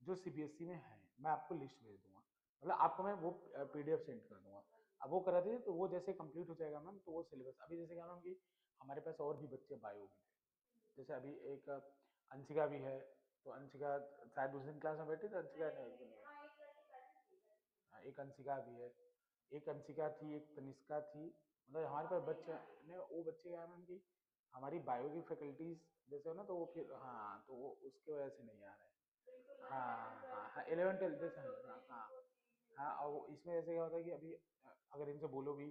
Speaker 1: जो सीबीएसई में है। मैं आपको लिस्ट भेज दूंगा, मतलब आपको मैं वो पीडीएफ सेंड कर दूंगा। अब वो करा दीजिए, तो वो जैसे कंप्लीट हो जाएगा मैम, तो वो सिलेबस अभी जैसे क्या मैम कि हमारे पास और भी बच्चे बायो भी थे, जैसे अभी एक अंशिका भी है, तो अंशिका शायद उस दिन क्लास में बैठी थी, अंशिका ने हाँ, एक अंशिका भी है, एक अंशिका थी, एक तनिष्का थी, मतलब हमारे पास बच्चे ने, वो बच्चे क्या है मैम कि हमारी बायो की फैकल्टीज जैसे हो ना, तो वो फिर हाँ, तो वो उसके वजह से नहीं आ रहे हैं। हाँ हाँ हाँ, 11 12 जैसे हाँ हाँ हाँ, और इसमें जैसे क्या होता है कि अभी अगर इनसे बोलो भी,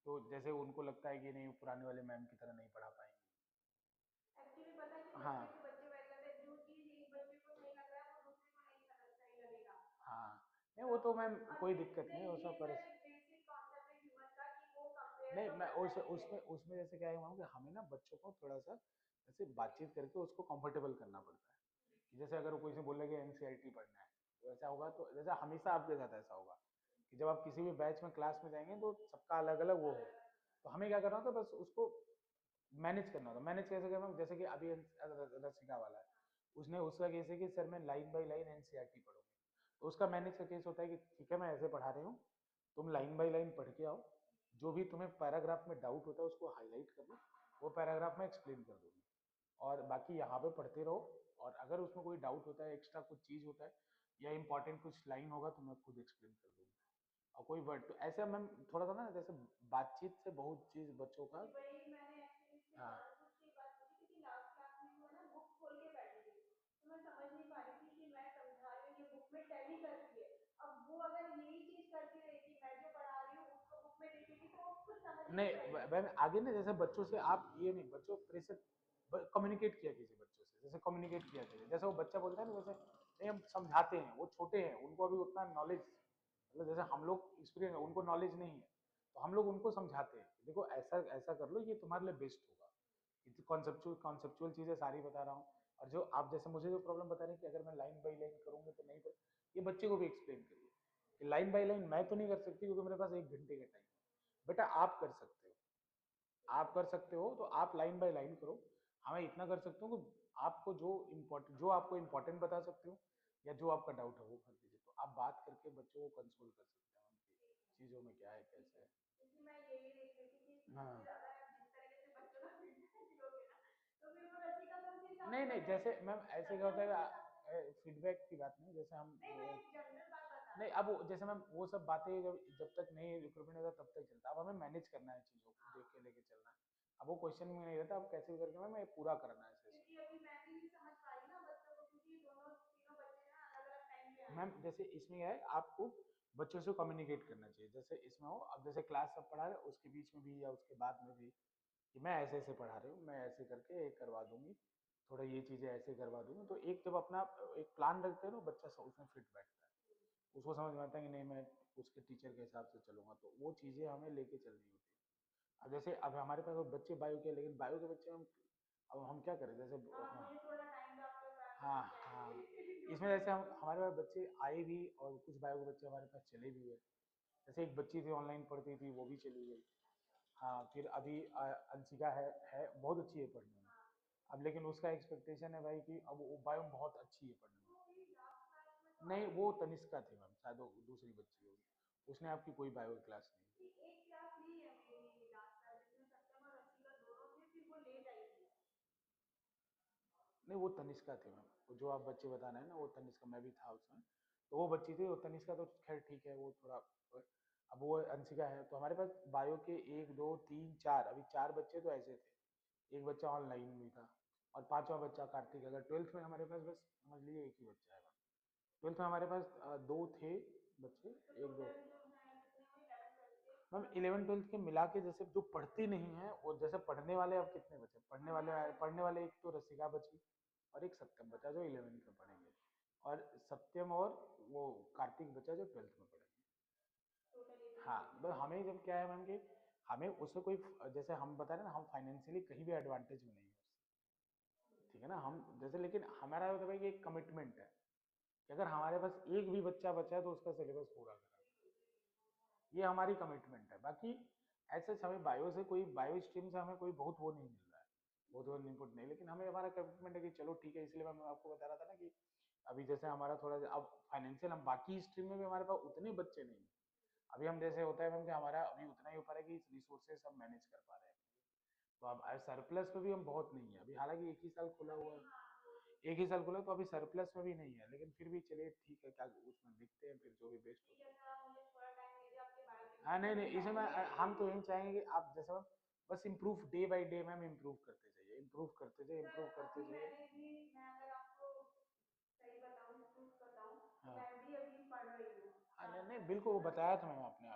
Speaker 1: तो जैसे उनको लगता है कि नहीं पुराने वाले मैम की तरह नहीं पढ़ा पाएंगे। एक्चुअली पता है कि हाँ बच्चे से बच्चे वैसे रहते हैं, जो चीज एक बच्चे को सही लग रहा है वो दूसरे को नहीं सही लगेगा। हाँ, नहीं वो तो मैम कोई दिक्कत नहीं, वो सब पर नहीं, मैं उसमें उसमें जैसे क्या है मैम कि हमें ना बच्चों को थोड़ा सा जैसे बातचीत करके उसको कंफर्टेबल करना पड़ता है, कि जैसे अगर कोई से बोले कि एनसीईआरटी पढ़ना है, तो ऐसा होगा, तो जैसा हमेशा आपके साथ ऐसा होगा कि जब आप किसी भी बैच में क्लास में जाएंगे तो सबका अलग अलग वो हो, तो हमें क्या करना होता है, बस उसको मैनेज करना होता है। मैनेज कैसे करना, जैसे कि अभी रसिका वाला है, उसने उसका केस है कि सर मैं लाइन बाई लाइन एनसीईआरटी पढ़ूंगी, तो उसका मैनेज का केस होता है कि ठीक है मैं ऐसे पढ़ा रही हूँ, तुम लाइन बाई लाइन पढ़ के आओ, जो भी तुम्हें पैराग्राफ में डाउट होता है उसको हाईलाइट कर लो, वो पैराग्राफ में एक्सप्लेन कर दूंगी, और बाकी यहाँ पे पढ़ते रहो, और अगर उसमें कोई डाउट होता है, एक्स्ट्रा कुछ चीज होता है या इंपॉर्टेंट कुछ लाइन होगा, तो मैं खुद एक्सप्लेन कर दूंगी, और कोई वर्ड तो ऐसे मैम थोड़ा सा ना जैसे बातचीत से बहुत चीज बच्चों का हाँ तो मैं समझ नहीं पा रही थी कि मैं समझा रही हूँ ये बुक में टैली कर रही है, अब वो अगर यही चीज करती रहेगी, मैं जो पढ़ा रही हूँ उसको बुक में देखेगी, तो वो कुछ समझ नहीं मैम आगे ना, जैसे बच्चों से आप ये नहीं, बच्चों प्रेशर कम्युनिकेट किया कीजिए बच्चों से, जैसे कम्युनिकेट किया कीजिए, जैसे वो बच्चा बोलता है ना, जैसे नहीं हम समझाते हैं, वो छोटे हैं, उनको अभी उतना नॉलेज, मतलब जैसे हम लोग एक्सपीरियंस है, उनको नॉलेज नहीं है, तो हम लोग उनको समझाते हैं, देखो ऐसा ऐसा कर लो, ये तुम्हारे लिए बेस्ट होगा, कॉन्सेप्चुअल कॉन्सेप्चुअल चीजें सारी बता रहा हूँ, और जो आप जैसे मुझे जो प्रॉब्लम बता रहे हैं कि अगर मैं लाइन बाई लाइन करूंगी तो नहीं, तो ये बच्चे को भी एक्सप्लेन करिए कि लाइन बाई लाइन मैं तो नहीं कर सकती क्योंकि मेरे पास 1 घंटे का टाइम है, बेटा आप कर सकते हो, आप कर सकते हो, तो आप लाइन बाय लाइन करो, हमें इतना कर सकते हो कि आपको जो आपको इम्पोर्टेंट बता सकते हो, या जो आपका डाउट है वो कर दीजिए, तो आप बात करके बच्चों को कंसोल कर सकते हैं उनकी चीजों में क्या है कैसे है। मैं यही देख रही थी कि हाँ अगर आप जिस तरीके से बच्चों का फीडबैक दियोगे ना, तो फिर वो रसिका तो फिर नहीं नहीं, जैसे मैम ऐसे क्या होता है, फीडबैक की बात नहीं, जैसे हम नहीं, अब जैसे मैम वो सब बातें जब जब तक नहीं रिक्रूटमेंट होता तब तक चलता है, अब हमें मैनेज करना है चीजों को देख के लेके चलना है, अब वो क्वेश्चन में नहीं रहता, अब कैसे भी करके मैम ये पूरा करना है क्योंकि अभी मैं भी नहीं समझ पा रही ना बच्चों को, क्योंकि दोनों तीनों बच्चे ना अलग अलग टाइम पे आए मैम, जैसे इसमें क्या है आपको बच्चों से कम्युनिकेट करना चाहिए, जैसे इसमें हो अब जैसे क्लास सब पढ़ा रहे उसके बीच में भी या उसके बाद में भी कि मैं ऐसे ऐसे पढ़ा रही हूँ, मैं ऐसे करके एक करवा दूंगी, थोड़ा ये चीजें ऐसे करवा दूंगी, तो एक जब अपना एक प्लान रखते हैं ना, बच्चा उसमें फिट बैठता है, उसको समझ में आता है कि नहीं मैं उसके टीचर के हिसाब से चलूंगा, तो वो चीजें हमें लेके चलनी होती है। अब जैसे अब हमारे पास बच्चे बायो के, लेकिन बायो के बच्चे हम अब हम क्या करें, जैसे हाँ हाँ, इसमें जैसे हम हमारे पास बच्चे आए भी और कुछ बायो के बच्चे हमारे पास चले भी गए, जैसे एक बच्ची थी ऑनलाइन पढ़ती थी वो भी चली गई। हाँ, फिर अभी अंशिका है बहुत अच्छी है पढ़ने में, अब लेकिन उसका एक्सपेक्टेशन है भाई कि अब वो बायो में बहुत अच्छी है पढ़ने में, नहीं वो तनिष्का थी मैम, शायद वो दूसरी बच्ची होगी, उसने आपकी कोई बायो क्लास नहीं की। एक क्लास ली है मेरी लास्ट साल, जिसमें सत्यम और रसिका दोनों थे, फिर वो लेट आई थी। नहीं वो तनिष्का थी मैम, वो जो आप बच्चे बता रहे हैं ना वो तनिष्का, मैं भी था उसमें, तो वो बच्ची थी, वो तनिष्का तो खैर ठीक है, वो थोड़ा, अब वो अंशिका है, तो हमारे पास बायो के 1 2 3 4 अभी 4 बच्चे तो ऐसे थे, एक बच्चा ऑनलाइन में था, और पांचवा बच्चा कार्तिक, अगर ट्वेल्थ में हमारे पास बस समझ लीजिए एक ही बच्चा है मैम, ट्वेल्थ में हमारे पास 2 थे बच्चे, एक दो मैम, 11 12 के मिला के, जैसे जो पढ़ती नहीं है और जैसे पढ़ने वाले, अब कितने बचे पढ़ने वाले एक तो रसिका बची और एक सत्यम बचा जो 11th में पढ़ेंगे, और सत्यम और वो कार्तिक बचा जो 12th में पढ़ेंगे। हाँ, बस हमें जब क्या है मैम कि हमें उससे कोई जैसे हम बता रहे हैं ना, हम फाइनेंशियली कहीं भी एडवांटेज में नहीं है उससे, ठीक है ना, हम जैसे, लेकिन हमारा होता है भाई कि एक कमिटमेंट है, कि अगर हमारे पास एक भी बच्चा बचा है तो उसका सिलेबस पूरा करा, ये हमारी कमिटमेंट है। बाकी ऐसे हमें बायो से कोई, बायो स्ट्रीम से हमें कोई बहुत वो नहीं मिल रहा है, बहुत वो इनपुट नहीं, लेकिन हमें हमारा कमिटमेंट है कि चलो ठीक है। इसलिए मैं आपको बता रहा था ना कि अभी जैसे हमारा थोड़ा अब फाइनेंशियल, हम बाकी स्ट्रीम में भी हमारे पास उतने बच्चे नहीं हैं। अभी हम जैसे होता है मैम कि हमारा अभी उतना ही ऊपर है कि रिसोर्सेस हम मैनेज कर पा रहे हैं। तो अब सरप्लस में भी हम बहुत नहीं है अभी, हालांकि एक ही साल खुला हुआ है, एक ही साल खुला, तो अभी सरप्लस में भी नहीं है, लेकिन फिर भी चलिए ठीक है, क्या उसमें देखते हैं फिर जो भी बेस्ट हो। हाँ नहीं नहीं, इसमें हम तो यही चाहेंगे कि आप जैसा बस improve day by day ma'am, improve करते जाइए, इम्प्रूव करते जाइए, इम्प्रूव करते जाइए। मैं अगर आपको सही बताऊं, ट्रूथ बताऊं, हाँ, मैं भी अभी पढ़ रही हूँ। हाँ नहीं नहीं बिल्कुल, वो बताया था मैम आपने,